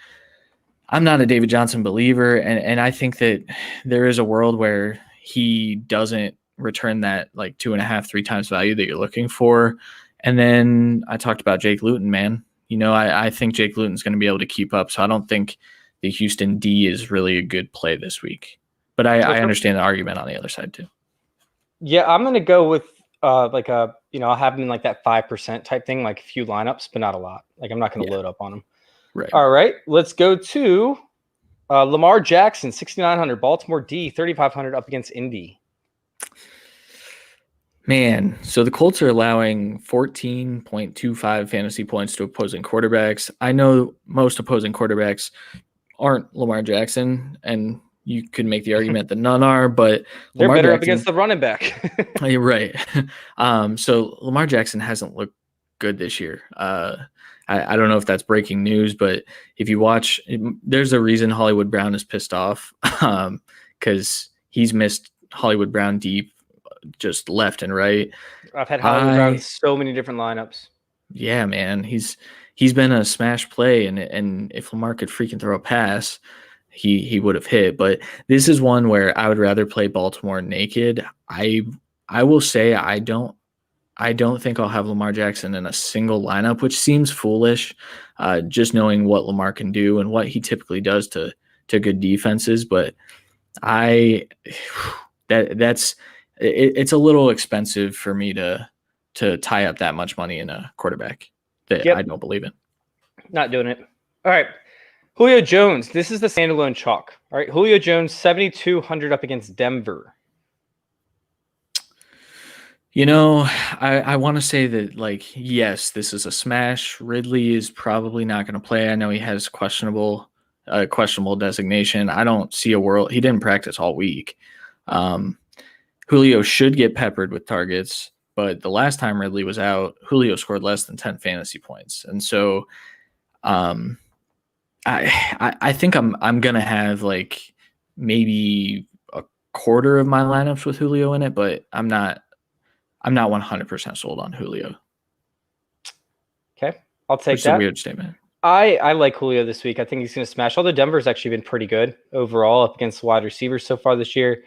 [SPEAKER 2] I'm not a David Johnson believer, and I think that there is a world where he doesn't return that like 2.5, 3 times value that you're looking for. And then I talked about Jake Luton, man. I think Jake Luton's going to be able to keep up, so I don't think the Houston D is really a good play this week. But I understand the argument on the other side too.
[SPEAKER 1] Yeah, I'm going to go with I'll have him in like that 5% type thing, like a few lineups, but not a lot. Like I'm not going to load up on him.
[SPEAKER 2] Right.
[SPEAKER 1] All right, let's go to Lamar Jackson, 6,900, Baltimore D, 3,500 up against Indy.
[SPEAKER 2] Man, so the Colts are allowing 14.25 fantasy points to opposing quarterbacks. I know most opposing quarterbacks aren't Lamar Jackson, and you could make the argument that none are, but
[SPEAKER 1] they're
[SPEAKER 2] Lamar
[SPEAKER 1] better
[SPEAKER 2] Jackson,
[SPEAKER 1] up against the running back.
[SPEAKER 2] You're right. So Lamar Jackson hasn't looked good this year. I don't know if that's breaking news, but if you watch, there's a reason Hollywood Brown is pissed off because he's missed Hollywood Brown deep, just left and right.
[SPEAKER 1] I've had Hollywood Brown in so many different lineups.
[SPEAKER 2] Yeah, man, he's been a smash play, and if Lamar could freaking throw a pass, he would have hit. But this is one where I would rather play Baltimore naked. I will say I don't think I'll have Lamar Jackson in a single lineup, which seems foolish, just knowing what Lamar can do and what he typically does to good defenses. But it's a little expensive for me to tie up that much money in a quarterback that I don't believe in.
[SPEAKER 1] Not doing it. All right. Julio Jones. This is the standalone chalk. All right. Julio Jones, 7,200 up against Denver.
[SPEAKER 2] I want to say that, like, yes, this is a smash. Ridley is probably not going to play. I know he has questionable designation. I don't see a world. He didn't practice all week. Julio should get peppered with targets, but the last time Ridley was out, Julio scored less than 10 fantasy points. And so I think I'm going to have like maybe a quarter of my lineups with Julio in it, but I'm not 100% sold on Julio.
[SPEAKER 1] Okay, I'll take
[SPEAKER 2] Which
[SPEAKER 1] that.
[SPEAKER 2] is a weird statement.
[SPEAKER 1] I like Julio this week. I think he's going to smash. Although Denver's actually been pretty good overall up against wide receivers so far this year.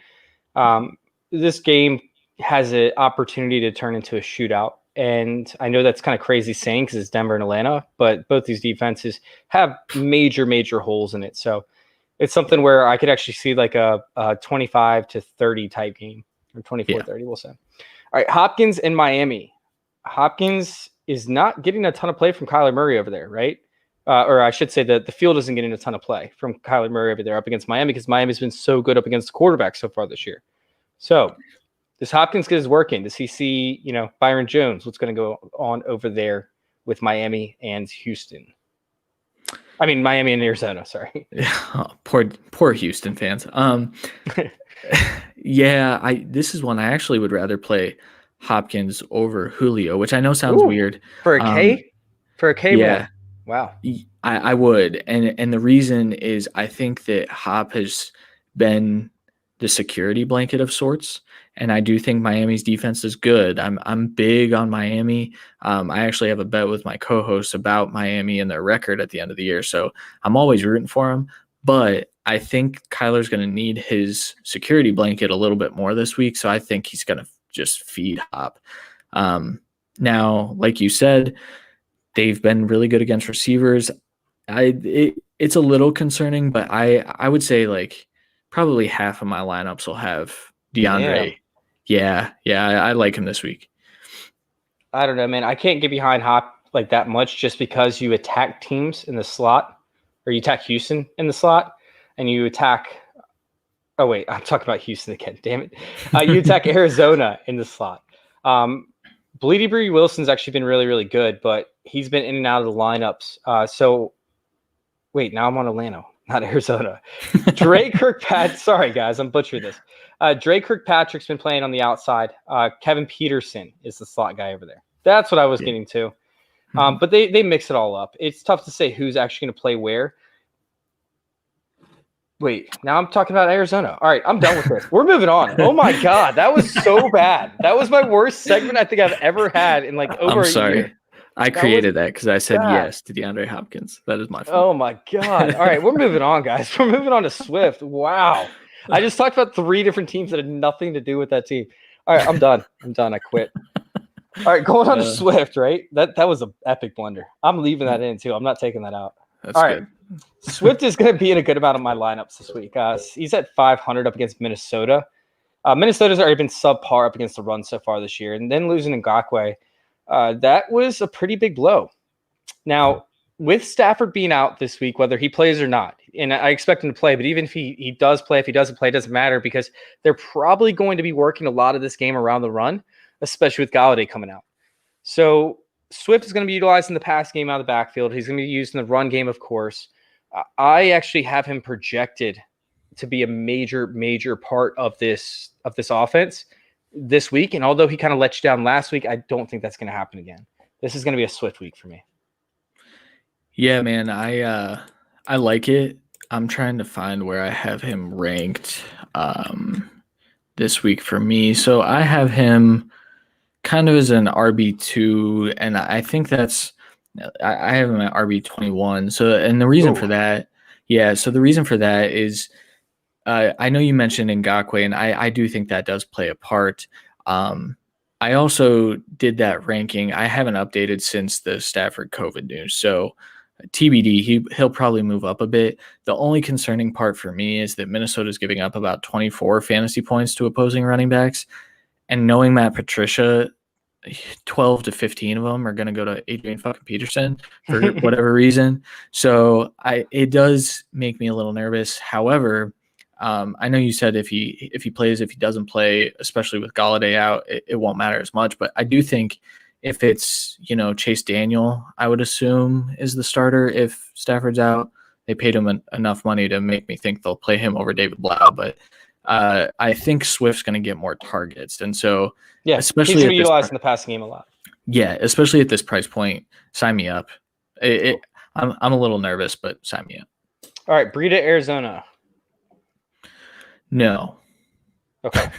[SPEAKER 1] This game has an opportunity to turn into a shootout. And I know that's kind of crazy saying because it's Denver and Atlanta, but both these defenses have major, major holes in it. So it's something where I could actually see like a 25-30 type game, or 24-30, we'll say. All right, Hopkins in Miami. Hopkins is not getting a ton of play from Kyler Murray over there, right? or I should say that the field isn't getting a ton of play from Kyler Murray over there up against Miami because Miami's been so good up against the quarterback so far this year. So does Hopkins get his work in? Does he see, Byron Jones? What's going to go on over there with Miami and Houston? I mean, Miami and Arizona, sorry.
[SPEAKER 2] Oh, poor Houston fans. This is one I actually would rather play Hopkins over Julio, which I know sounds weird.
[SPEAKER 1] For a K? For a K,
[SPEAKER 2] yeah.
[SPEAKER 1] man. Wow.
[SPEAKER 2] I would. And the reason is I think that Hop has been the security blanket of sorts. And I do think Miami's defense is good. I'm big on Miami. I actually have a bet with my co-host about Miami and their record at the end of the year. So I'm always rooting for them. But I think Kyler's going to need his security blanket a little bit more this week. So I think he's going to just feed Hop. Now, like you said, they've been really good against receivers. It's a little concerning, but I would say like probably half of my lineups will have DeAndre. Yeah, I like him this week.
[SPEAKER 1] I don't know, man. I can't get behind Hop like that much just because you attack teams in the slot, or you attack Houston in the slot, and you attack. Oh wait, I'm talking about Houston again. Damn it! You attack Arizona in the slot. Bleedy Bree Wilson's actually been really, really good, but he's been in and out of the lineups. So wait, now I'm on Atlanta, not Arizona. Dre Kirkpatrick. Sorry, guys, I'm butchering this. Dre Kirkpatrick's been playing on the outside. Kevin Peterson is the slot guy over there. That's what I was getting to. But they mix it all up. It's tough to say who's actually going to play where. Wait, now I'm talking about Arizona. All right, I'm done with this. We're moving on. Oh my God, that was so bad. That was my worst segment I think I've ever had in like over a year.
[SPEAKER 2] I created that because I said yes to DeAndre Hopkins. That is my fault.
[SPEAKER 1] Oh my God. All right, we're moving on, guys. We're moving on to Swift. Wow. I just talked about 3 different teams that had nothing to do with that team. All right, I'm done. I quit. All right, going on to Swift, right? That was an epic blunder. I'm leaving that in too. I'm not taking that out.
[SPEAKER 2] That's all right.
[SPEAKER 1] Good. Swift is going to be in a good amount of my lineups this week. He's at 500 up against Minnesota. Minnesota's already been subpar up against the run so far this year. And then losing Ngakoue, that was a pretty big blow. Now, with Stafford being out this week, whether he plays or not, and I expect him to play, but even if he does play, if he doesn't play, it doesn't matter because they're probably going to be working a lot of this game around the run, especially with Galladay coming out. So Swift is going to be utilized in the pass game out of the backfield. He's going to be used in the run game, of course. I actually have him projected to be a major part of this offense this week. And although he kind of let you down last week, I don't think that's going to happen again. This is going to be a Swift week for me.
[SPEAKER 2] Yeah, man, I like it. I'm trying to find where I have him ranked this week for me. So I have him kind of as an RB2, and I think I have him at RB21. So, and the reason for that, the reason for that is I know you mentioned Ngakoue, and I do think that does play a part. I also did that ranking. I haven't updated since the Stafford COVID news. So TBD, he'll probably move up a bit. The only concerning part for me is that Minnesota's giving up about 24 fantasy points to opposing running backs. And knowing Matt Patricia, 12 to 15 of them are going to go to Adrian fucking Peterson for whatever reason. So it does make me a little nervous. However, I know you said if he plays, if he doesn't play, especially with Galladay out, it won't matter as much. But I do think if it's, Chase Daniel, I would assume is the starter. If Stafford's out, they paid him enough money to make me think they'll play him over David Blau. But I think Swift's going to get more targets. And so, especially
[SPEAKER 1] he's going to be utilized in the passing game a lot.
[SPEAKER 2] Yeah, especially at this price point, sign me up. I'm a little nervous, but sign me up.
[SPEAKER 1] All right, Breida, Arizona.
[SPEAKER 2] No.
[SPEAKER 1] Okay.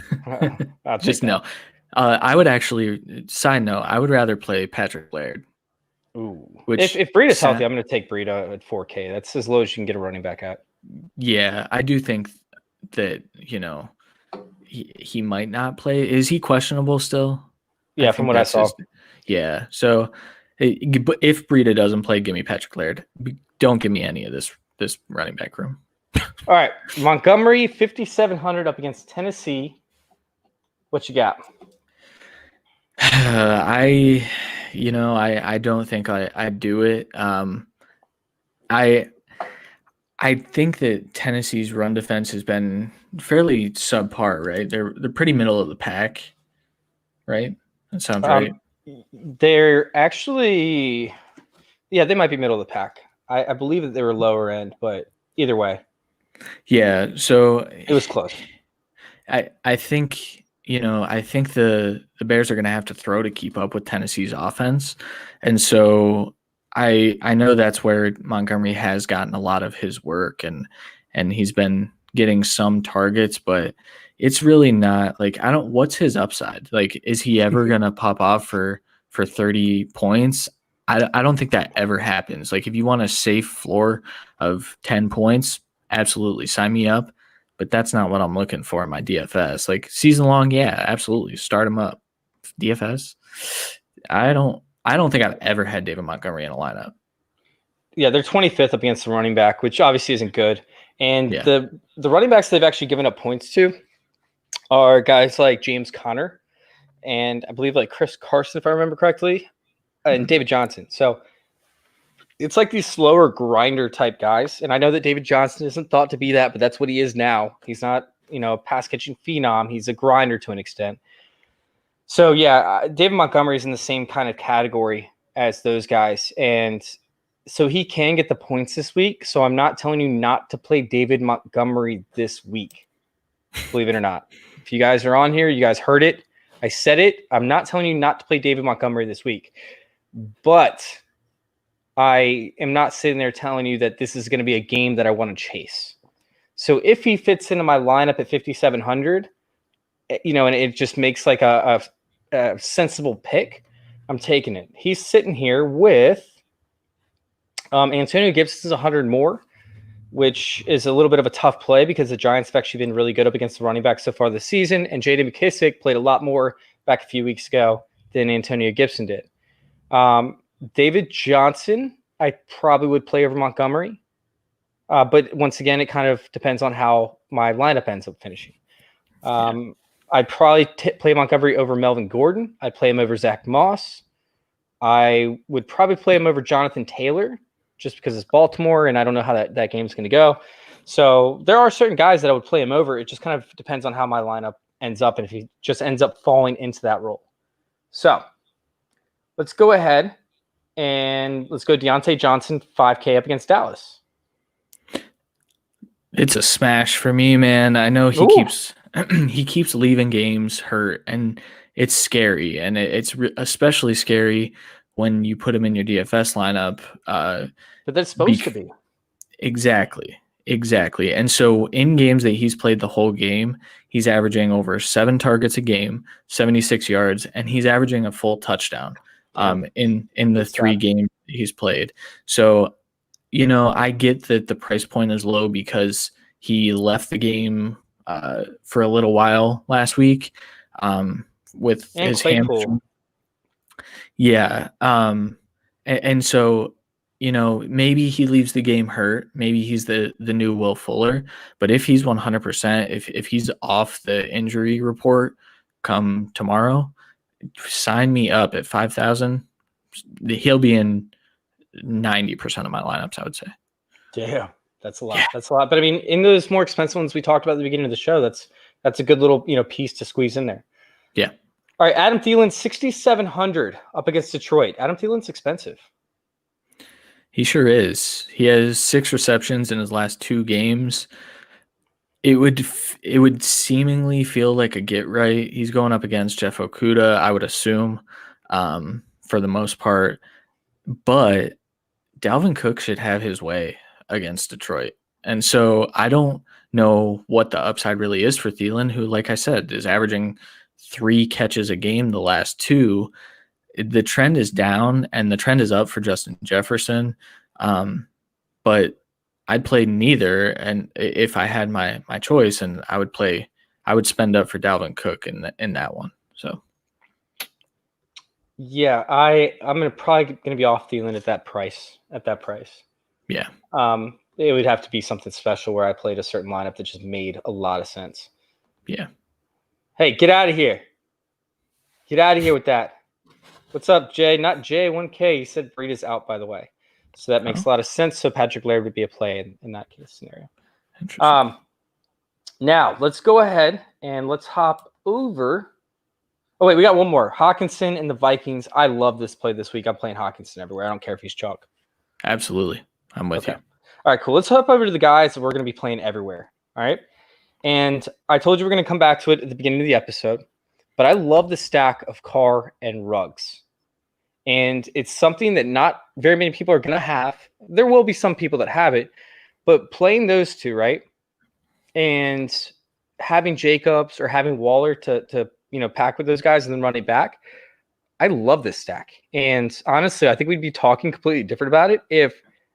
[SPEAKER 2] Just no. I would actually, side note, I would rather play Patrick Laird.
[SPEAKER 1] Ooh. If Breida's healthy, I'm going to take Breida at 4K. That's as low as you can get a running back at.
[SPEAKER 2] Yeah, I do think that, he might not play. Is he questionable still?
[SPEAKER 1] Yeah, from what I saw.
[SPEAKER 2] Yeah. So if Breida doesn't play, give me Patrick Laird. Don't give me any of this running back room.
[SPEAKER 1] All right. Montgomery, 5,700 up against Tennessee. What you got?
[SPEAKER 2] I don't think I do it. I I think that Tennessee's run defense has been fairly subpar, right? They're pretty middle of the pack, right? That sounds right.
[SPEAKER 1] They're actually, yeah, they might be middle of the pack. I believe that they were lower end, but either way,
[SPEAKER 2] Yeah, so
[SPEAKER 1] it was close.
[SPEAKER 2] I think I think the Bears are going to have to throw to keep up with Tennessee's offense, and so I know that's where Montgomery has gotten a lot of his work, and he's been getting some targets, but it's really not like what's his upside? Like, is he ever going to pop off for 30 points? I don't think that ever happens. Like, if you want a safe floor of 10 points, absolutely sign me up. But that's not what I'm looking for in my DFS. Like season long, yeah, absolutely. Start him up. DFS. I don't think I've ever had David Montgomery in a lineup.
[SPEAKER 1] Yeah, they're 25th up against the running back, which obviously isn't good. And
[SPEAKER 2] Yeah.
[SPEAKER 1] the running backs they've actually given up points to are guys like James Conner and I believe like Chris Carson, if I remember correctly, and David Johnson. So it's like these slower grinder type guys. And I know that David Johnson isn't thought to be that, but that's what he is now. He's not, a pass catching phenom. He's a grinder to an extent. So yeah, David Montgomery is in the same kind of category as those guys. And so he can get the points this week. So I'm not telling you not to play David Montgomery this week, believe it or not. If you guys are on here, you guys heard it. I said it. I'm not telling you not to play David Montgomery this week. But I am not sitting there telling you that this is going to be a game that I want to chase. So if he fits into my lineup at 5,700, and it just makes like a sensible pick, I'm taking it. He's sitting here with Antonio Gibson's 100 more, which is a little bit of a tough play because the Giants have actually been really good up against the running back so far this season, and J.D. McKissic played a lot more back a few weeks ago than Antonio Gibson did. David Johnson, I probably would play over Montgomery. But once again, it kind of depends on how my lineup ends up finishing. I'd probably play Montgomery over Melvin Gordon. I'd play him over Zach Moss. I would probably play him over Jonathan Taylor just because it's Baltimore and I don't know how that game's going to go. So there are certain guys that I would play him over. It just kind of depends on how my lineup ends up and if he just ends up falling into that role. So let's go ahead and let's go Deontay Johnson, 5K up against Dallas.
[SPEAKER 2] It's a smash for me, man. I know he keeps leaving games hurt, and it's scary, and it's especially scary when you put him in your DFS lineup.
[SPEAKER 1] But that's supposed to be.
[SPEAKER 2] Exactly. And so in games that he's played the whole game, he's averaging over 7 targets a game, 76 yards, and he's averaging a full touchdown in the 3 games he's played. So, I get that the price point is low because he left the game for a little while last week with
[SPEAKER 1] and
[SPEAKER 2] his
[SPEAKER 1] hamstring.
[SPEAKER 2] Yeah. And so, maybe he leaves the game hurt. Maybe he's the new Will Fuller. But if he's 100%, if he's off the injury report come tomorrow, sign me up at 5,000. He'll be in 90% of my lineups, I would say.
[SPEAKER 1] Damn, that's a lot. Yeah. That's a lot. But I mean, in those more expensive ones we talked about at the beginning of the show, that's a good little piece to squeeze in there.
[SPEAKER 2] Yeah.
[SPEAKER 1] All right, Adam Thielen, 6,700 up against Detroit. Adam Thielen's expensive.
[SPEAKER 2] He sure is. He has 6 receptions in his last 2 games. It would seemingly feel like a get right. He's going up against Jeff Okudah, I would assume, for the most part. But Dalvin Cook should have his way against Detroit. And so I don't know what the upside really is for Thielen, who, like I said, is averaging 3 catches a game the last 2. The trend is down and the trend is up for Justin Jefferson. But I'd play neither. And if I had my choice, and I would spend up for Dalvin Cook in that one. So.
[SPEAKER 1] Yeah, I'm probably gonna be off Thielen at that price.
[SPEAKER 2] Yeah.
[SPEAKER 1] It would have to be something special where I played a certain lineup that just made a lot of sense.
[SPEAKER 2] Yeah.
[SPEAKER 1] Hey, get out of here. Get out of here with that. What's up, Jay? Not Jay, 1K. He said Breida's out, by the way. So that makes a lot of sense. So Patrick Laird would be a play in that case scenario.
[SPEAKER 2] Interesting.
[SPEAKER 1] Now let's go ahead and let's hop over. Oh wait, we got one more. Hawkinson and the Vikings. I love this play this week. I'm playing Hawkinson everywhere. I don't care if he's chalk.
[SPEAKER 2] Absolutely. I'm with you.
[SPEAKER 1] All right, cool. Let's hop over to the guys that we're going to be playing everywhere. All right. And I told you we're going to come back to it at the beginning of the episode, but I love the stack of Carr and Ruggs. And it's something that not very many people are going to have. There will be some people that have it, but playing those two, right? And having Jacobs or having Waller to pack with those guys and then running back. I love this stack. And honestly, I think we'd be talking completely different about it if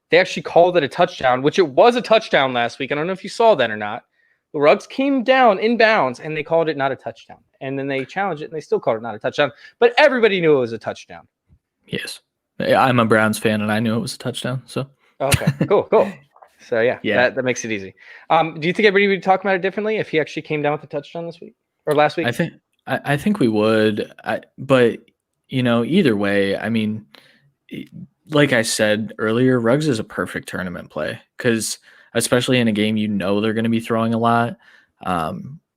[SPEAKER 1] they actually called it a touchdown, which it was a touchdown last week. I don't know if you saw that or not. The Ruggs came down in bounds and they called it not a touchdown. And then they challenged it and they still called it not a touchdown. But everybody knew it was a touchdown.
[SPEAKER 2] Yes. I'm a Browns fan and I knew it was a touchdown. So
[SPEAKER 1] okay, cool. So yeah. That makes it easy. Do you think everybody would talk about it differently if he actually came down with a touchdown this week or last week?
[SPEAKER 2] I think we would. But either way, I mean, like I said earlier, Ruggs is a perfect tournament play because especially in a game they're going to be throwing a lot,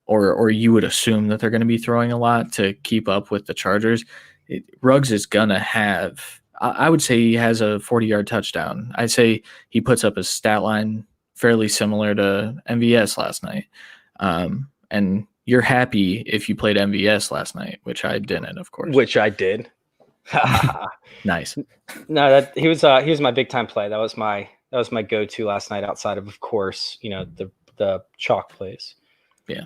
[SPEAKER 2] or you would assume that they're going to be throwing a lot to keep up with the Chargers. Ruggs is going to have, I would say he has a 40-yard touchdown. I'd say he puts up a stat line fairly similar to MVS last night. And you're happy if you played MVS last night, which I didn't, of course.
[SPEAKER 1] Which I did.
[SPEAKER 2] Nice.
[SPEAKER 1] No, he was my big time play. That was my go-to last night outside of course, the chalk plays.
[SPEAKER 2] Yeah.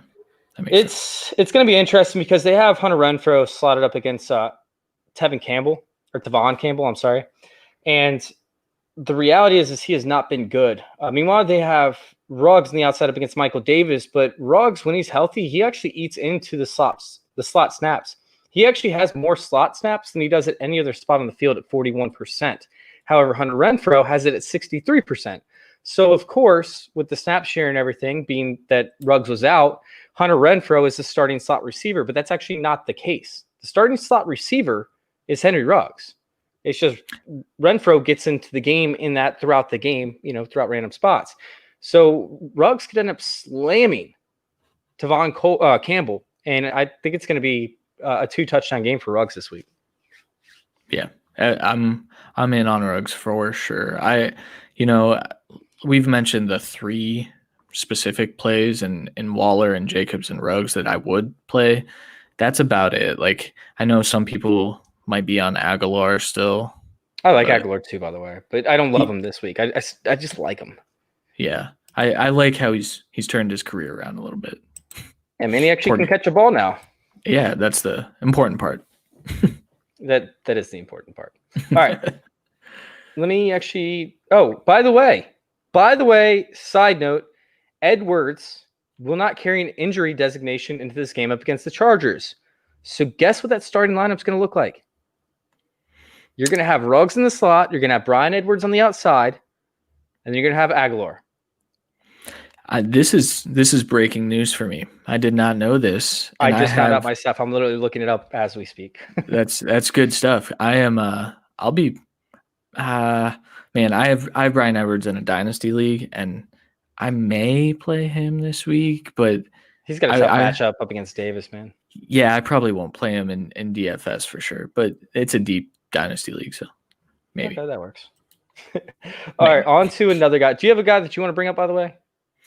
[SPEAKER 1] It's going to be interesting because they have Hunter Renfrow slotted up against Tevin Campbell or Tevon Campbell. I'm sorry. And the reality is he has not been good. Meanwhile, they have Ruggs on the outside up against Michael Davis, but Ruggs, when he's healthy, he actually eats into the slot snaps. He actually has more slot snaps than he does at any other spot on the field at 41%. However, Hunter Renfrow has it at 63%. So, of course, with the snap share and everything being that Ruggs was out, Hunter Renfrow is the starting slot receiver, but that's actually not the case. The starting slot receiver is Henry Ruggs. It's just Renfrow gets into the game throughout the game, throughout random spots. So Ruggs could end up slamming Tevon Campbell, and I think it's going to be a 2-touchdown game for Ruggs this week.
[SPEAKER 2] Yeah, I'm in on Ruggs for sure. We've mentioned the 3 specific plays in Waller and Jacobs and Ruggs that I would play. That's about it. Like, I know some people might be on Aguilar still.
[SPEAKER 1] I like Aguilar too, by the way, but I don't love him this week. I just like him.
[SPEAKER 2] Yeah, I like how he's turned his career around a little bit.
[SPEAKER 1] I mean, he actually can catch a ball now.
[SPEAKER 2] Yeah, that's the important part.
[SPEAKER 1] That is the important part. All right. Let me actually. Oh, by the way, side note, Edwards will not carry an injury designation into this game up against the Chargers. So guess what that starting lineup's going to look like? You're going to have Ruggs in the slot. You're going to have Bryan Edwards on the outside. And then you're going to have Aguilar.
[SPEAKER 2] This is breaking news for me. I did not know this.
[SPEAKER 1] I just found out myself. I'm literally looking it up as we speak.
[SPEAKER 2] That's good stuff. I am. I'll be. Man, I have Bryan Edwards in a dynasty league, and I may play him this week, but
[SPEAKER 1] he's got a tough matchup up against Davis, man.
[SPEAKER 2] Yeah, I probably won't play him in DFS for sure, but it's a deep dynasty league, so maybe.
[SPEAKER 1] Okay, that works. All right, on to another guy. Do you have a guy that you want to bring up, by the way,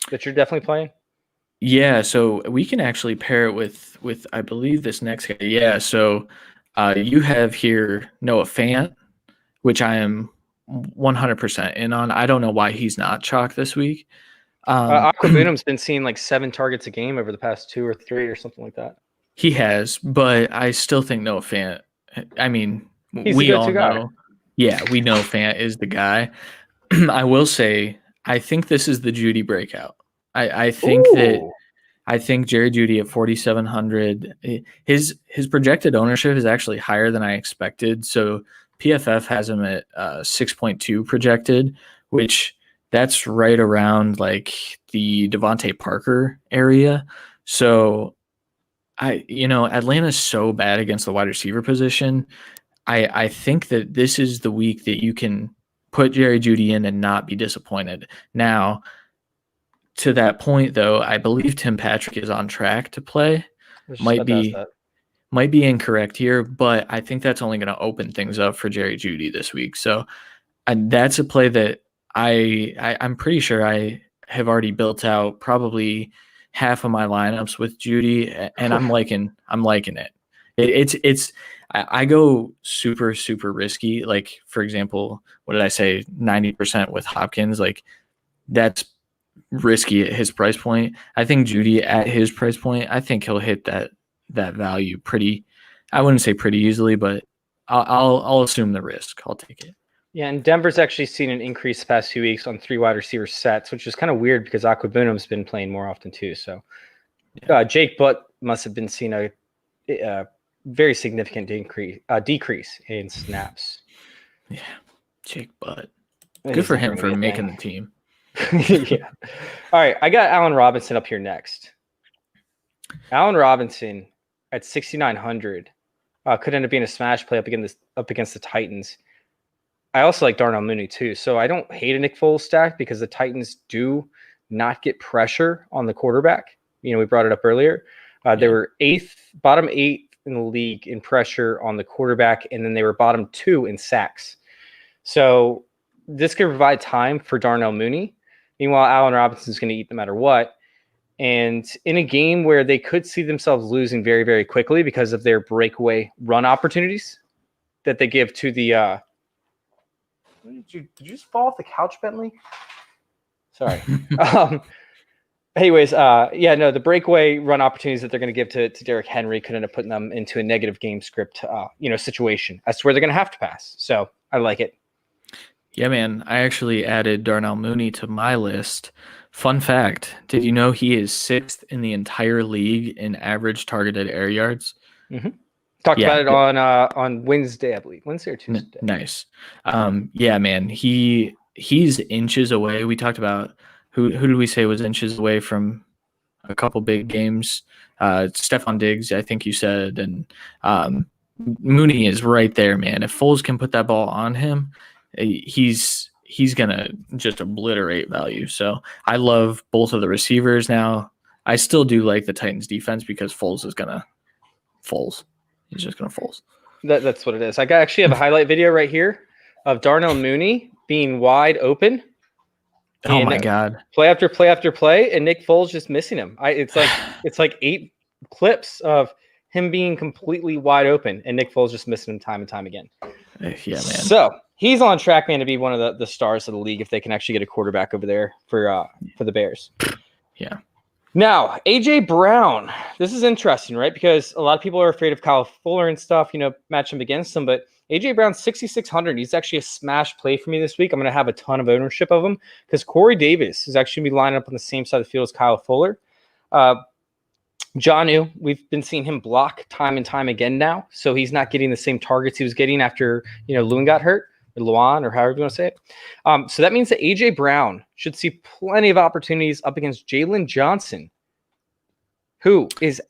[SPEAKER 1] that you're definitely playing?
[SPEAKER 2] Yeah, so we can actually pair it with I believe this next guy. Yeah, so you have here Noah Fant, which I am 100% in on. I don't know why he's not chalk this week.
[SPEAKER 1] Aquabunum's been seeing like 7 targets a game over the past 2 or 3 or something like that.
[SPEAKER 2] He has, but I still think Noah Fant. I mean, we all know. Yeah, we know Fant is the guy. I will say, I think this is the Judy breakout. I think Jerry Judy at 4,700. His projected ownership is actually higher than I expected. So PFF has him at 6.2 projected, which that's right around like the Devontae Parker area. So Atlanta's so bad against the wide receiver position. I think that this is the week that you can put Jerry Jeudy in and not be disappointed. Now, to that point, though, I believe Tim Patrick is on track to play. Might be incorrect here, but I think that's only going to open things up for Jerry Jeudy this week. So that's a play that I'm pretty sure I have already built out probably half of my lineups with Jeudy, and I'm liking it. It's I go super, super risky. Like, for example, what did I say? 90% with Hopkins. Like, that's risky at his price point. I think Jeudy at his price point, I think he'll hit that value pretty. I wouldn't say pretty easily, but I'll assume the risk. I'll take it.
[SPEAKER 1] Yeah, and Denver's actually seen an increase the past 2 weeks on 3 wide receiver sets, which is kind of weird because Aquabunom's been playing more often too. So Jake Butt must have been seeing a very significant decrease in snaps.
[SPEAKER 2] Yeah, Jake Butt. Good for him for making the team.
[SPEAKER 1] Yeah. All right, I got Allen Robinson up here next. Allen Robinson at 6,900 could end up being a smash play up against the Titans. I also like Darnell Mooney too, so I don't hate a Nick Foles stack because the Titans do not get pressure on the quarterback. We brought it up earlier. They were bottom 8 in the league in pressure on the quarterback, and then they were bottom 2 in sacks. So this could provide time for Darnell Mooney. Meanwhile, Allen Robinson's going to eat no matter what. And in a game where they could see themselves losing very, very quickly because of their breakaway run opportunities that they give to the did you just fall off the couch, Bentley? Sorry. The breakaway run opportunities that they're going to give to Derrick Henry could end up putting them into a negative game script, situation as to where they're going to have to pass. So I like it.
[SPEAKER 2] Yeah, man. I actually added Darnell Mooney to my list. Fun fact: did you know he is 6th in the entire league in average targeted air yards?
[SPEAKER 1] Mm-hmm. Talked about it on Wednesday, I believe. Wednesday or Tuesday.
[SPEAKER 2] Nice. Yeah, man. He's inches away. We talked about who did we say was inches away from a couple big games? Stephon Diggs, I think you said, and Mooney is right there, man. If Foles can put that ball on him, he's gonna just obliterate value. So I love both of the receivers now. I still do like the Titans defense because Foles is gonna Foles. He's just going to Foles.
[SPEAKER 1] That's what it is. I actually have a highlight video right here of Darnell Mooney being wide open.
[SPEAKER 2] Oh my God!
[SPEAKER 1] Play after play after play, and Nick Foles just missing him. It's like 8 clips of him being completely wide open, and Nick Foles just missing him time and time again.
[SPEAKER 2] Yeah, man.
[SPEAKER 1] So he's on track, man, to be one of the stars of the league if they can actually get a quarterback over there for the Bears.
[SPEAKER 2] Yeah.
[SPEAKER 1] Now, A.J. Brown, this is interesting, right? Because a lot of people are afraid of Kyle Fuller and stuff, match him against him. But A.J. Brown, 6,600. He's actually a smash play for me this week. I'm going to have a ton of ownership of him because Corey Davis is actually going to be lining up on the same side of the field as Kyle Fuller. Jonnu, we've been seeing him block time and time again now. So he's not getting the same targets he was getting after, Lewin got hurt. Luan, or however you want to say it. So that means that A.J. Brown should see plenty of opportunities up against Jalen Johnson, who is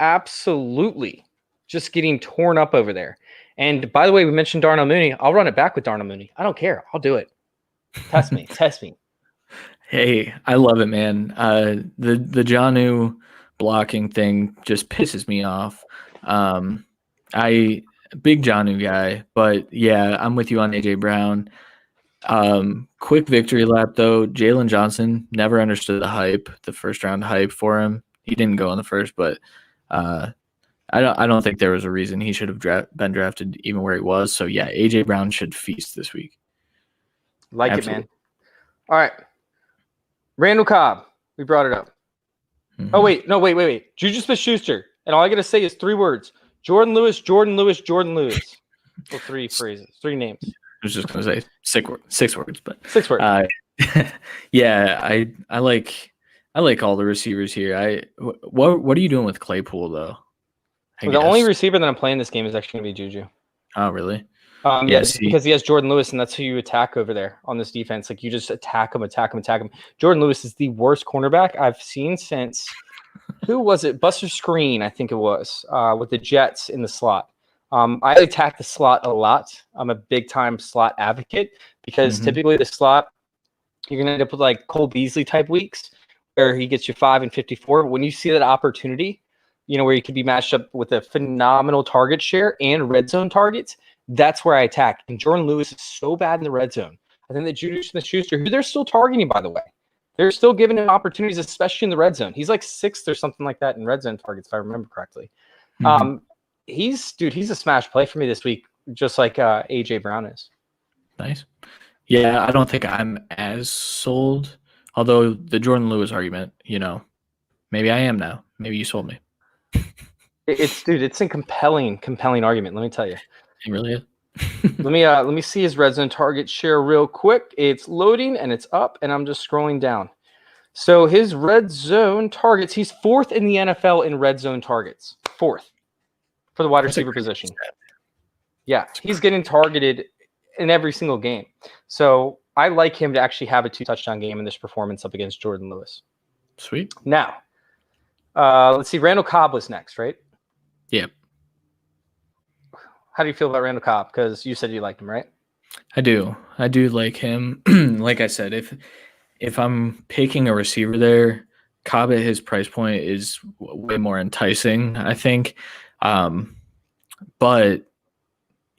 [SPEAKER 1] absolutely just getting torn up over there. And by the way, we mentioned Darnell Mooney. I'll run it back with Darnell Mooney. I don't care. I'll do it. Test me. Test me.
[SPEAKER 2] Hey, I love it, man. The Jonnu blocking thing just pisses me off. Big Jonnu guy, but yeah, I'm with you on AJ Brown. Quick victory lap though. Jalen Johnson, never understood the hype, the first round hype for him. He didn't go in the first, but I don't think there was a reason he should have been drafted even where he was. So yeah, AJ Brown should feast this week.
[SPEAKER 1] Absolutely. It, man. All right, Randall Cobb, we brought it up. Mm-hmm. Oh wait, Juju Smith-Schuster, and all I gotta say is 3 words. Jordan Lewis. Well, 3 phrases, 3 names.
[SPEAKER 2] I was just going to say 6 words, but
[SPEAKER 1] 6 words.
[SPEAKER 2] Yeah, I like all the receivers here. What are you doing with Claypool though?
[SPEAKER 1] The only receiver that I'm playing this game is actually going to be Juju.
[SPEAKER 2] Oh, really?
[SPEAKER 1] Yes, because he has Jordan Lewis, and that's who you attack over there on this defense. Like, you just attack him. Jordan Lewis is the worst cornerback I've seen since – who was it? Buster Screen, I think it was, with the Jets in the slot. I attack the slot a lot. I'm a big time slot advocate because typically the slot, you're going to end up with like Cole Beasley type weeks where he gets you 5 and 54. But when you see that opportunity, where you could be matched up with a phenomenal target share and red zone targets, that's where I attack. And Jordan Lewis is so bad in the red zone. I think that Juju Smith-Schuster, who they're still targeting, by the way, they're still giving him opportunities, especially in the red zone. He's like 6th or something like that in red zone targets, if I remember correctly. He's a smash play for me this week, just like AJ Brown is.
[SPEAKER 2] Nice. Yeah, I don't think I'm as sold. Although the Jordan Lewis argument, maybe I am now. Maybe you sold me.
[SPEAKER 1] It's a compelling argument. Let me tell you.
[SPEAKER 2] It really is.
[SPEAKER 1] let me see his red zone target share real quick. It's loading and it's up, and I'm just scrolling down. So his red zone targets, he's 4th in the NFL in red zone targets. 4th for the wide receiver position. Yeah, he's getting targeted in every single game. So I like him to actually have a 2-touchdown game in this performance up against Jordan Lewis.
[SPEAKER 2] Sweet.
[SPEAKER 1] Now, let's see. Randall Cobb was next, right?
[SPEAKER 2] Yeah.
[SPEAKER 1] How do you feel about Randall Cobb? Because you said you liked him, right?
[SPEAKER 2] I do like him. Like I said, if I'm picking a receiver there, Cobb at his price point is way more enticing, I think. But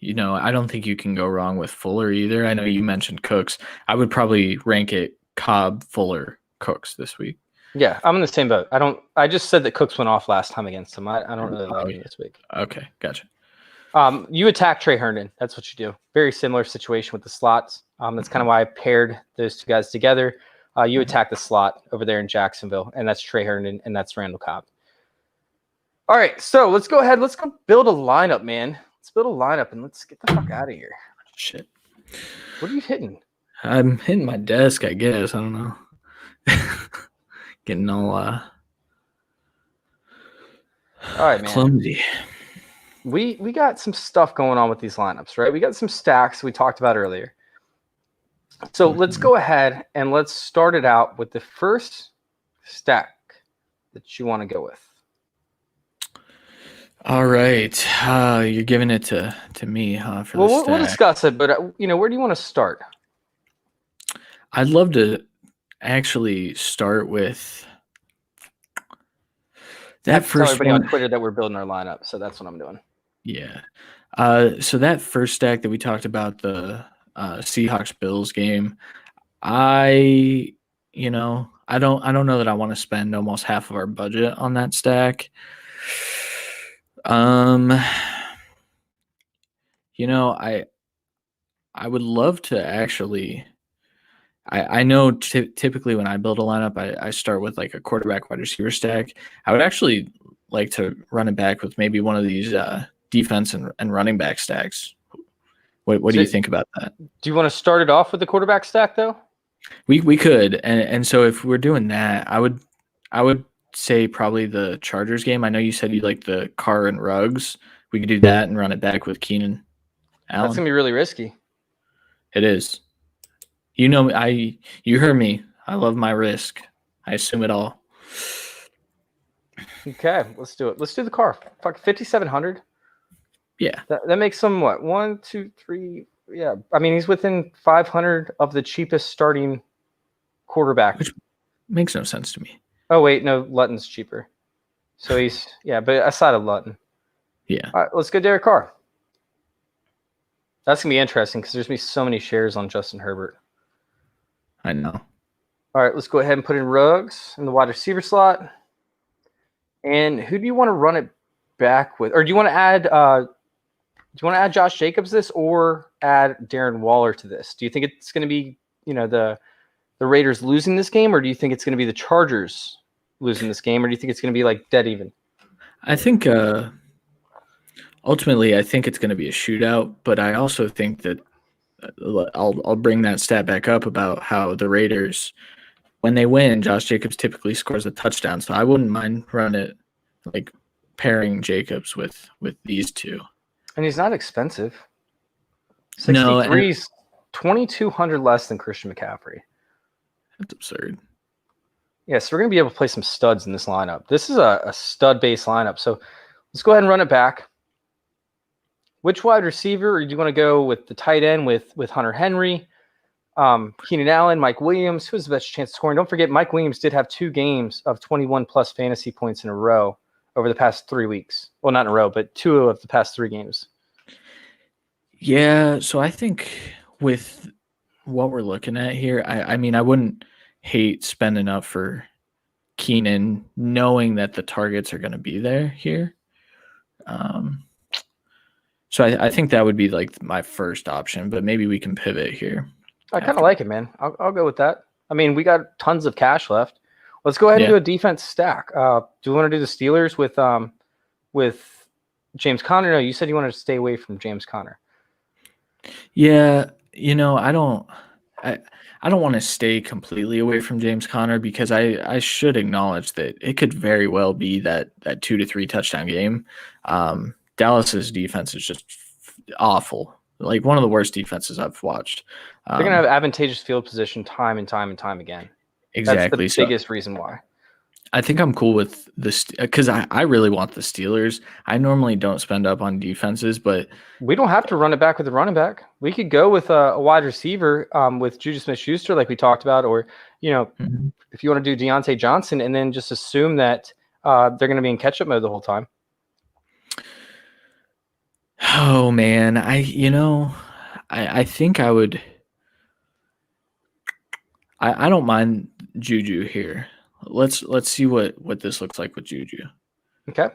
[SPEAKER 2] I don't think you can go wrong with Fuller either. I know you mentioned Cooks. I would probably rank it Cobb, Fuller, Cooks this week.
[SPEAKER 1] Yeah, I'm in the same boat. I just said that Cooks went off last time against him. I don't really like him this week.
[SPEAKER 2] Okay, gotcha.
[SPEAKER 1] You attack Trey Herndon. That's what you do. Very similar situation with the slots. That's kind of why I paired those two guys together. You attack the slot over there in Jacksonville, and that's Trey Herndon, and that's Randall Cobb. All right, so let's go ahead. Let's go build a lineup, man. Let's build a lineup, and let's get the fuck out of here.
[SPEAKER 2] Shit.
[SPEAKER 1] What are you hitting?
[SPEAKER 2] I'm hitting my desk, I guess. I don't know. Getting all
[SPEAKER 1] right, man.
[SPEAKER 2] Clumsy.
[SPEAKER 1] We got some stuff going on with these lineups, right? We got some stacks we talked about earlier. So let's go ahead and let's start it out with the first stack that you want to go with.
[SPEAKER 2] All right. You're giving it to me, huh? For
[SPEAKER 1] we'll discuss it, but where do you want to start?
[SPEAKER 2] I'd love to actually start with that first.
[SPEAKER 1] Tell everybody on Twitter that we're building our lineup, so that's what I'm doing.
[SPEAKER 2] Yeah. So that first stack that we talked about, the Seahawks Bills game, I don't know that I want to spend almost half of our budget on that stack. I would love to actually. I know typically when I build a lineup, I start with like a quarterback wide receiver stack. I would actually like to run it back with maybe one of these defense and running back stacks. What do you think about that?
[SPEAKER 1] Do you want to start it off with the quarterback stack though?
[SPEAKER 2] We could, and so if we're doing that, I would say probably the Chargers game. I know you said you like the Carr and Ruggs. We could do that and run it back with Keenan Allen.
[SPEAKER 1] That's gonna be really risky.
[SPEAKER 2] It is. You heard me. I love my risk. I assume it all.
[SPEAKER 1] Okay, let's do it. Let's do the Carr. Fuck, 5,700.
[SPEAKER 2] Yeah.
[SPEAKER 1] That makes him what? 1, 2, 3. Yeah. I mean, he's within 500 of the cheapest starting quarterback.
[SPEAKER 2] Which makes no sense to me.
[SPEAKER 1] Oh, wait. No, Lutton's cheaper. So but aside of Lutton.
[SPEAKER 2] Yeah.
[SPEAKER 1] All right, let's go Derek Carr. That's going to be interesting because there's going to be so many shares on Justin Herbert.
[SPEAKER 2] I know.
[SPEAKER 1] All right, let's go ahead and put in Ruggs in the wide receiver slot. And who do you want to run it back with? Or do you want to add Josh Jacobs to this or add Darren Waller to this? Do you think it's going to be, the Raiders losing this game, or do you think it's going to be the Chargers losing this game, or do you think it's going to be like dead even?
[SPEAKER 2] I think ultimately I think it's going to be a shootout, but I also think that I'll bring that stat back up about how the Raiders, when they win, Josh Jacobs typically scores a touchdown. So I wouldn't mind running it, like pairing Jacobs with these two.
[SPEAKER 1] And he's not expensive. 63 is $2,200 less than Christian McCaffrey.
[SPEAKER 2] That's absurd.
[SPEAKER 1] Yeah, so we're going to be able to play some studs in this lineup. This is a stud-based lineup. So let's go ahead and run it back. which wide receiver, or do you want to go with the tight end with Hunter Henry, Keenan Allen, Mike Williams? Who has the best chance of scoring? Don't forget, Mike Williams did have 2 games of 21-plus fantasy points in a row over the past 3 weeks. Well, not in a row, but 2 of the past 3 games.
[SPEAKER 2] Yeah, so I think with what we're looking at here, I mean, I wouldn't hate spending up for Keenan, knowing that the targets are going to be there here. So I think that would be like my first option, but maybe we can pivot here.
[SPEAKER 1] I kind of like it, man. I'll go with that. I mean, we got tons of cash left. Let's go ahead and do a defense stack. Do you want to do the Steelers with James Conner? No, you said you wanted to stay away from James Conner.
[SPEAKER 2] Yeah, I don't want to stay completely away from James Conner because I should acknowledge that it could very well be that 2 to 3 touchdown game. Dallas's defense is just awful. Like one of the worst defenses I've watched.
[SPEAKER 1] They're going to have advantageous field position time and time again.
[SPEAKER 2] Exactly.
[SPEAKER 1] That's the biggest reason why.
[SPEAKER 2] I think I'm cool with this because I really want the Steelers. I normally don't spend up on defenses, but
[SPEAKER 1] we don't have to run it back with the running back. We could go with a wide receiver with Juju Smith-Schuster like we talked about, or, if you want to do Deontay Johnson and then just assume that they're going to be in catch-up mode the whole time.
[SPEAKER 2] Oh man, I think I would. I don't mind Juju here. Let's see what this looks like with Juju.
[SPEAKER 1] Okay.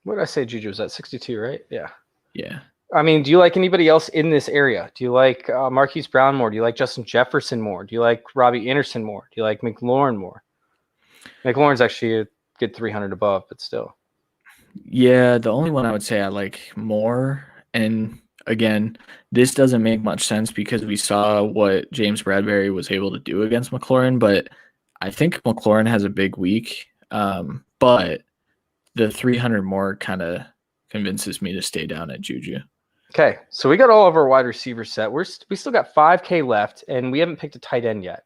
[SPEAKER 1] What did I say? Juju was at 62, right? Yeah.
[SPEAKER 2] Yeah.
[SPEAKER 1] I mean, do you like anybody else in this area? Do you like Marquise Brown more? Do you like Justin Jefferson more? Do you like Robbie Anderson more? Do you like McLaurin more? McLaurin's actually a good 300 above, but still.
[SPEAKER 2] Yeah, the only one I would say I like more, and again, this doesn't make much sense because we saw what James Bradbury was able to do against McLaurin, but I think McLaurin has a big week, but the 300 more kind of convinces me to stay down at Juju.
[SPEAKER 1] Okay, so we got all of our wide receivers set. We still got 5K left, and we haven't picked a tight end yet.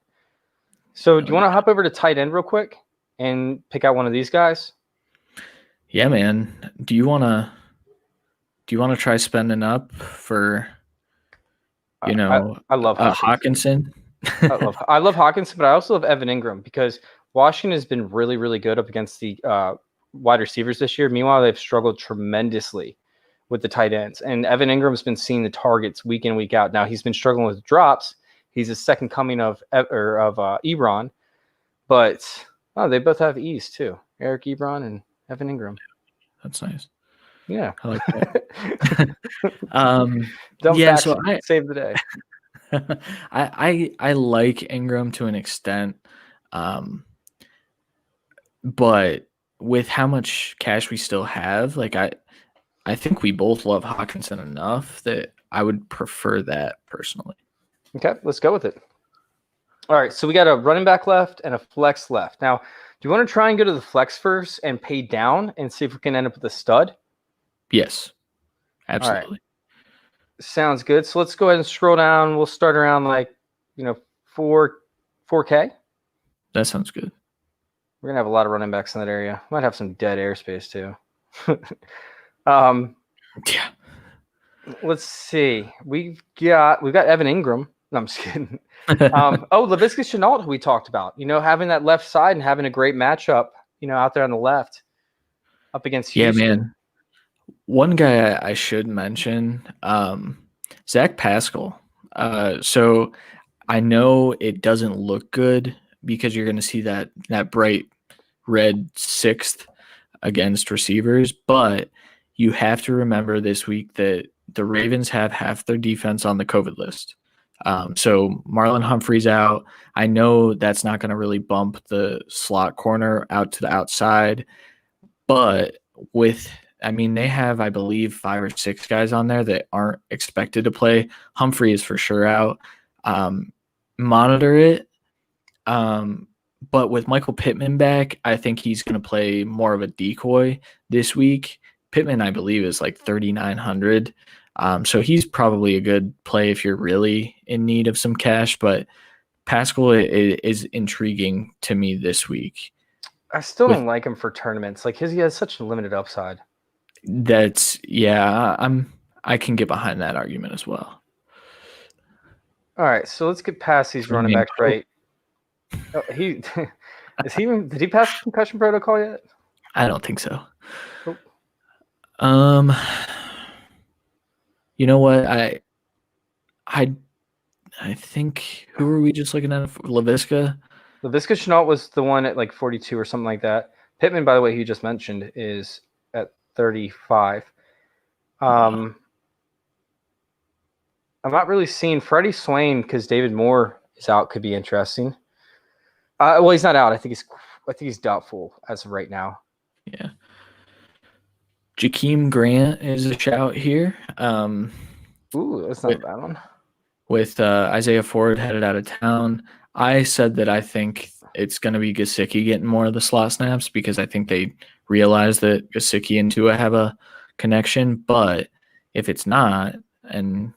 [SPEAKER 1] So do you want to hop over to tight end real quick and pick out one of these guys?
[SPEAKER 2] Yeah, man. Do you want to try spending up for,
[SPEAKER 1] I love
[SPEAKER 2] Hawkinson?
[SPEAKER 1] I love Hawkinson, but I also love Evan Ingram because Washington has been really, really good up against the wide receivers this year. Meanwhile, they've struggled tremendously with the tight ends. And Evan Ingram's been seeing the targets week in, week out. Now, he's been struggling with drops. He's the second coming of Ebron. But they both have E's, too. Eric Ebron and Evan Ingram.
[SPEAKER 2] That's nice.
[SPEAKER 1] Yeah.
[SPEAKER 2] I like that. So I
[SPEAKER 1] save the day.
[SPEAKER 2] I like Ingram to an extent. But with how much cash we still have, like I think we both love Hawkinson enough that I would prefer that personally.
[SPEAKER 1] Okay, let's go with it. All right, so we got a running back left and a flex left. Now, do you want to try and go to the flex first and pay down and see if we can end up with a stud?
[SPEAKER 2] Yes, absolutely.
[SPEAKER 1] All right. Sounds good. So let's go ahead and scroll down. We'll start around 4K.
[SPEAKER 2] That sounds good.
[SPEAKER 1] We're gonna have a lot of running backs in that area. Might have some dead airspace too.
[SPEAKER 2] Yeah.
[SPEAKER 1] Let's see. We've got Evan Ingram. No, I'm just kidding. Laviska Shenault, who we talked about. Having that left side and having a great matchup. Out there on the left, up against Houston.
[SPEAKER 2] Yeah, man. One guy I should mention, Zach Pascal. So I know it doesn't look good because you're going to see that bright red 6th against receivers, but you have to remember this week that the Ravens have half their defense on the COVID list. So Marlon Humphrey's out. I know that's not going to really bump the slot corner out to the outside, but they have, I believe, 5 or 6 guys on there that aren't expected to play. Humphrey is for sure out. Monitor it. But with Michael Pittman back, I think he's going to play more of a decoy this week. Pittman, I believe, is like 3,900. So he's probably a good play if you're really in need of some cash. But Pascal is intriguing to me this week.
[SPEAKER 1] I still don't like him for tournaments. He has such a limited upside.
[SPEAKER 2] I can get behind that argument as well.
[SPEAKER 1] All right, so let's get past these running backs, right? Oh, did he pass the concussion protocol yet?
[SPEAKER 2] I don't think so.
[SPEAKER 1] Nope.
[SPEAKER 2] You know what? I think, who were we just looking at? LaVisca?
[SPEAKER 1] LaVisca Chenault was the one at like 42 or something like that. Pittman, by the way, he just mentioned, is at 35.
[SPEAKER 2] Wow.
[SPEAKER 1] I'm not really seeing Freddie Swain because David Moore is out. Could be interesting. Well, he's not out. I think he's doubtful as of right now.
[SPEAKER 2] Yeah. Jakeem Grant is a shout here.
[SPEAKER 1] Ooh, that's not a bad one.
[SPEAKER 2] With Isaiah Ford headed out of town, I said that I think it's going to be Gesicki getting more of the slot snaps because I think they realize that Gesicki and Tua have a connection. But if it's not, and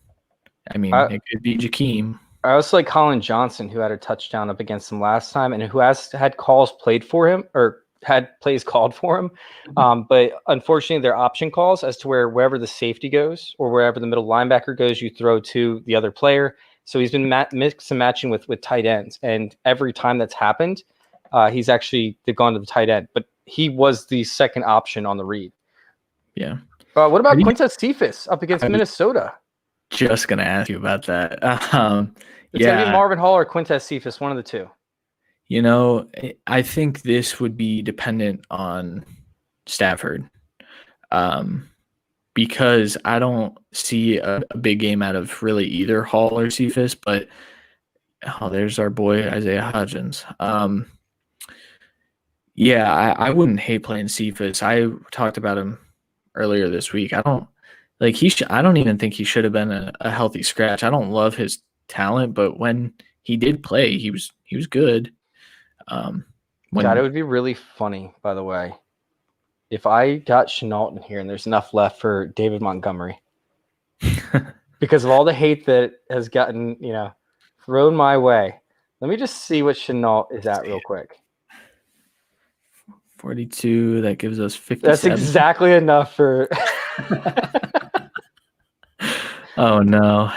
[SPEAKER 2] I mean, it could be Jakeem.
[SPEAKER 1] I also like Colin Johnson, who had a touchdown up against him last time and who has had calls played for him or had plays called for him. But unfortunately, they're option calls as to wherever the safety goes or wherever the middle linebacker goes, you throw to the other player. So he's been mix and matching with tight ends. And every time that's happened, they've gone to the tight end. But he was the second option on the read.
[SPEAKER 2] Yeah.
[SPEAKER 1] What about Quintez Cephas up against Minnesota?
[SPEAKER 2] Just going to ask you about that.
[SPEAKER 1] It's going to be Marvin Hall or Quintez Cephas, one of the two.
[SPEAKER 2] You know, I think this would be dependent on Stafford because I don't see a big game out of really either Hall or Cephas, but there's our boy Isaiah Hodgins. I wouldn't hate playing Cephas. I talked about him earlier this week. I don't even think he should have been a healthy scratch. I don't love his talent, but when he did play, he was good.
[SPEAKER 1] God, it would be really funny, by the way, if I got Chenault in here and there's enough left for David Montgomery because of all the hate that has gotten, thrown my way. Let me just see what Chenault is at real quick.
[SPEAKER 2] 42, that gives us 57.
[SPEAKER 1] That's exactly enough for
[SPEAKER 2] Oh no.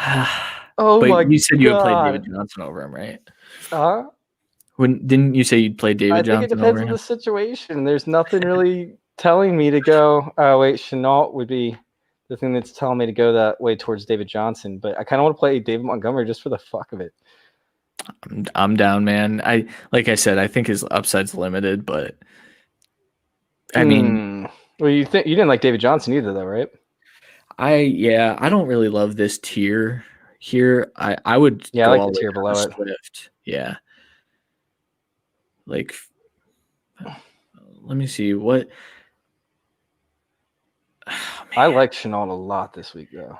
[SPEAKER 1] But
[SPEAKER 2] you said you would play David Johnson over him, right? Didn't you say you'd play David Johnson?
[SPEAKER 1] I think it depends on the situation. There's nothing really telling me to go. Chenault would be the thing that's telling me to go that way towards David Johnson. But I kind of want to play David Montgomery just for the fuck of it.
[SPEAKER 2] I'm down, man. Like I said, I think his upside's limited, but I mean,
[SPEAKER 1] well, you didn't like David Johnson either, though, right?
[SPEAKER 2] I don't really love this tier here. I would
[SPEAKER 1] I like the tier below it.
[SPEAKER 2] Swift. Yeah. Like, let me see what.
[SPEAKER 1] Oh, I like Chenault a lot this week, though.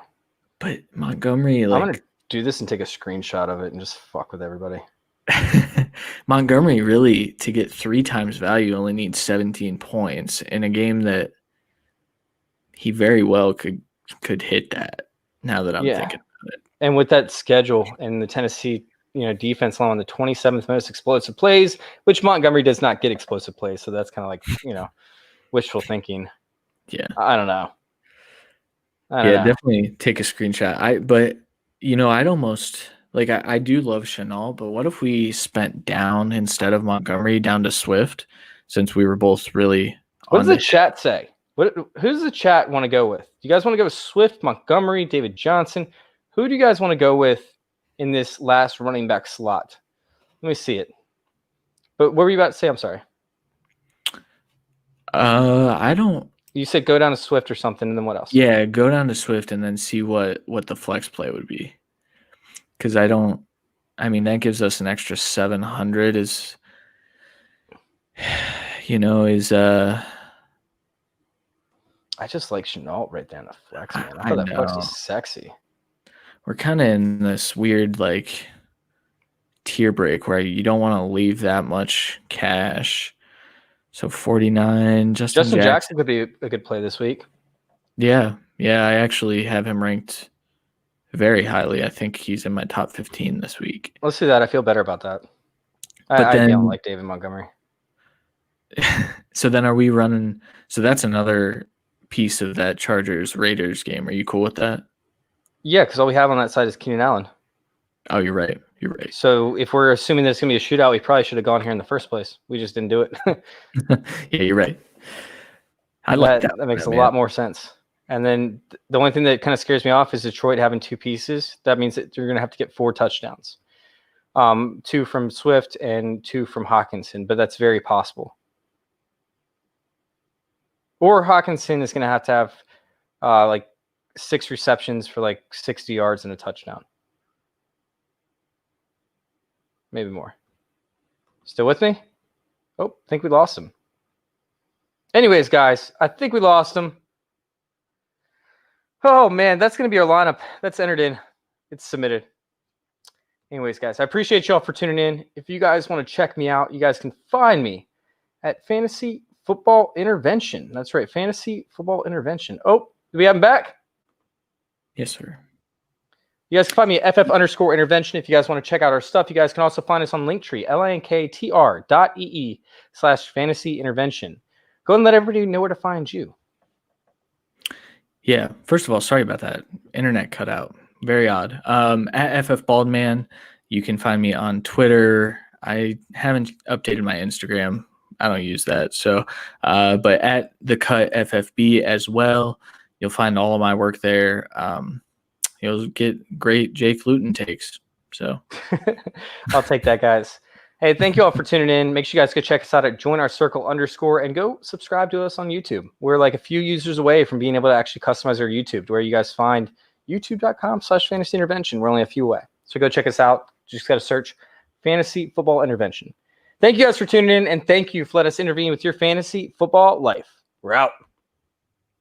[SPEAKER 2] But Montgomery,
[SPEAKER 1] I'm gonna do this and take a screenshot of it and just fuck with everybody.
[SPEAKER 2] Montgomery really, to get 3 times value, only needs 17 points in a game that he very well could hit that. Now that I'm thinking about it,
[SPEAKER 1] and with that schedule and the Tennessee, defense on the 27th most explosive plays, which Montgomery does not get explosive plays, so that's kind of like wishful thinking.
[SPEAKER 2] Yeah,
[SPEAKER 1] I don't know.
[SPEAKER 2] Definitely take a screenshot. I'd almost. Like, I do love Chenault, but what if we spent down instead of Montgomery down to Swift, since we were both really
[SPEAKER 1] What does the chat say? Who does the chat want to go with? Do you guys want to go with Swift, Montgomery, David Johnson? Who do you guys want to go with in this last running back slot? Let me see it. But what were you about to say? I'm sorry.
[SPEAKER 2] I don't.
[SPEAKER 1] You said go down to Swift or something, and then what else?
[SPEAKER 2] Yeah, go down to Swift and then see what the flex play would be. Because that gives us an extra 700
[SPEAKER 1] I just like Chenault right there in the flex, man. I thought that flex was sexy.
[SPEAKER 2] We're kind of in this weird, tier break where you don't want to leave that much cash. So 49, Justin
[SPEAKER 1] Jackson could be a good play this week.
[SPEAKER 2] Yeah, I actually have him ranked very highly. I think he's in my top 15 this week.
[SPEAKER 1] Let's do that. I feel better about that. I don't like David Montgomery.
[SPEAKER 2] So then are we running? So that's another piece of that Chargers Raiders game. Are you cool with that?
[SPEAKER 1] Yeah, because all we have on that side is Keenan Allen.
[SPEAKER 2] Oh, you're right. You're right.
[SPEAKER 1] So if we're assuming there's going to be a shootout, we probably should have gone here in the first place. We just didn't do it.
[SPEAKER 2] Yeah, you're right. I like that.
[SPEAKER 1] That makes a lot more sense. And then the only thing that kind of scares me off is Detroit having 2 pieces. That means that you're going to have to get 4 touchdowns. 2 from Swift and 2 from Hawkinson, but that's very possible. Or Hawkinson is going to have like 6 receptions for like 60 yards and a touchdown. Maybe more. Still with me? Oh, I think we lost him. Anyways, guys, I think we lost him. Oh, man, that's going to be our lineup. That's entered in. It's submitted. Anyways, guys, I appreciate y'all for tuning in. If you guys want to check me out, you guys can find me at Fantasy Football Intervention. That's right, Fantasy Football Intervention. Oh, do we have him back?
[SPEAKER 2] Yes, sir.
[SPEAKER 1] You guys can find me at FF_intervention if you guys want to check out our stuff. You guys can also find us on Linktree, linktr.ee/fantasy intervention. Go ahead and let everybody know where to find you.
[SPEAKER 2] Yeah. First of all, sorry about that. Internet cut out. Very odd. At FF Baldman, you can find me on Twitter. I haven't updated my Instagram. I don't use that. So, but at the Cut FFB as well, you'll find all of my work there. You'll get great Jake Luton takes. So
[SPEAKER 1] I'll take that, guys. Hey, thank you all for tuning in. Make sure you guys go check us out at joinourcircle_ and go subscribe to us on YouTube. We're like a few users away from being able to actually customize our YouTube to where you guys find youtube.com/fantasy intervention. We're only a few away. So go check us out. Just got to search Fantasy Football Intervention. Thank you guys for tuning in, and thank you for letting us intervene with your fantasy football life. We're out.